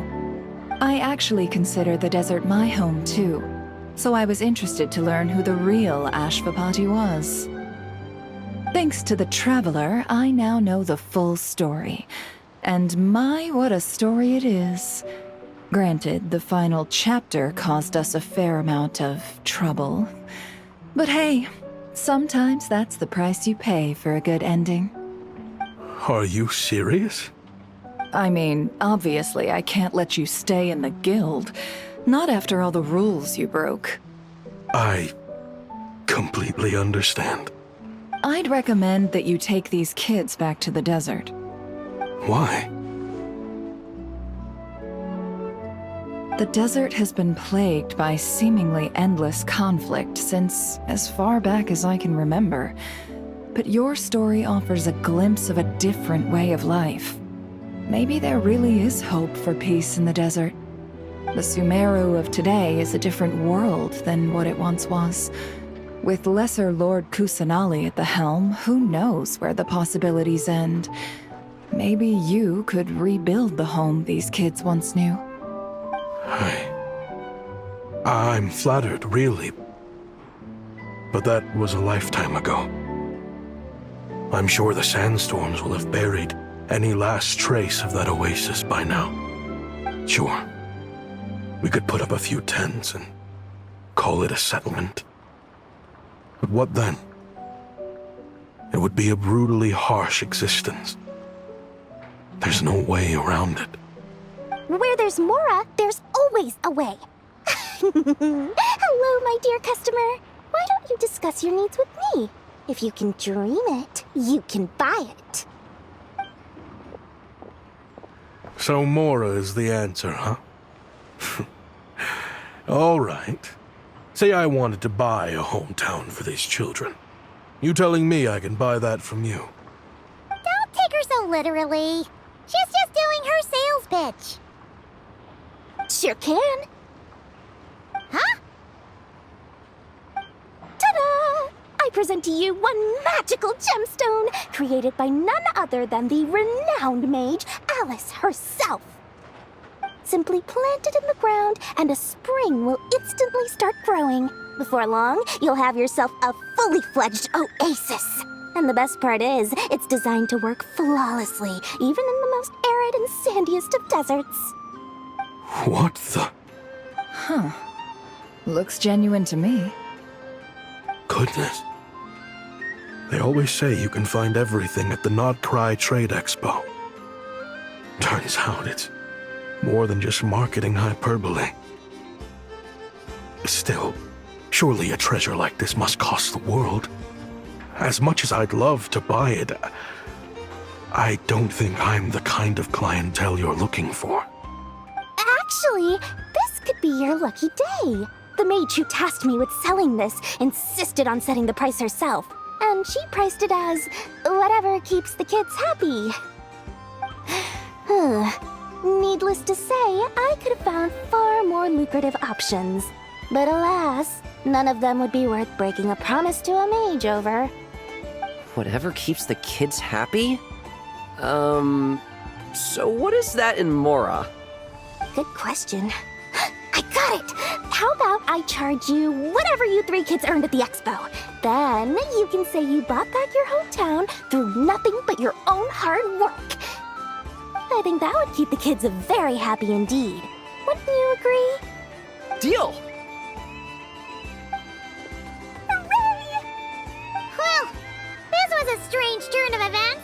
I actually consider the desert my home too, so I was interested to learn who the real Ashvapati was. Thanks to the Traveler, I now know the full story. And my, what a story it is. Granted, the final chapter caused us a fair amount of trouble. But hey, sometimes that's the price you pay for a good ending. Are you serious? I mean, obviously I can't let you stay in the guild. Not after all the rules you broke. I completely understand. I'd recommend that you take these kids back to the desert. Why? The desert has been plagued by seemingly endless conflict since as far back as I can remember. But your story offers a glimpse of a different way of life. Maybe there really is hope for peace in the desert. The Sumeru of today is a different world than what it once was. With Lesser Lord Kusanali at the helm, who knows where the possibilities end? Maybe you could rebuild the home these kids once knew. I'm flattered, really. But that was a lifetime ago. I'm sure the sandstorms will have buried any last trace of that oasis by now. Sure, we could put up a few tents and call it a settlement. But what then? It would be a brutally harsh existence. There's no way around it. Where there's Mora, there's always a way. Hello, my dear customer. Why don't you discuss your needs with me? If you can dream it, you can buy it. So Mora is the answer, huh? All right. Say I wanted to buy a hometown for these children. You telling me I can buy that from you? Don't take her so literally. She's just doing her sales pitch. Sure can. Huh? Ta-da! I present to you one magical gemstone created by none other than the renowned mage Alice herself. Simply plant it in the ground and a spring will instantly start growing. Before long, you'll have yourself a fully fledged oasis. And the best part is, it's designed to work flawlessly, even in the most arid and sandiest of deserts. What the? Huh. Looks genuine to me. Goodness. They always say you can find everything at the Nod-Krai Trade Expo. Turns out it's more than just marketing hyperbole. Still, surely a treasure like this must cost the world. As much as I'd love to buy it, I don't think I'm the kind of clientele you're looking for. Actually, this could be your lucky day. The mage who tasked me with selling this insisted on setting the price herself. and she priced it as whatever keeps the kids happy. Needless to say, I could have found far more lucrative options. But alas, none of them would be worth breaking a promise to a mage over. Whatever keeps the kids happy? So what is that in Mora? Good question. I got it! How about I charge you whatever you 3 kids earned at the expo? Then you can say you bought back your hometown through nothing but your own hard work. I think that would keep the kids very happy indeed. Wouldn't you agree? Deal! Hooray! Well, this was a strange turn of events.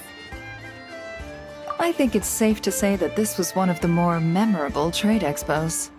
I think it's safe to say that this was one of the more memorable trade expos.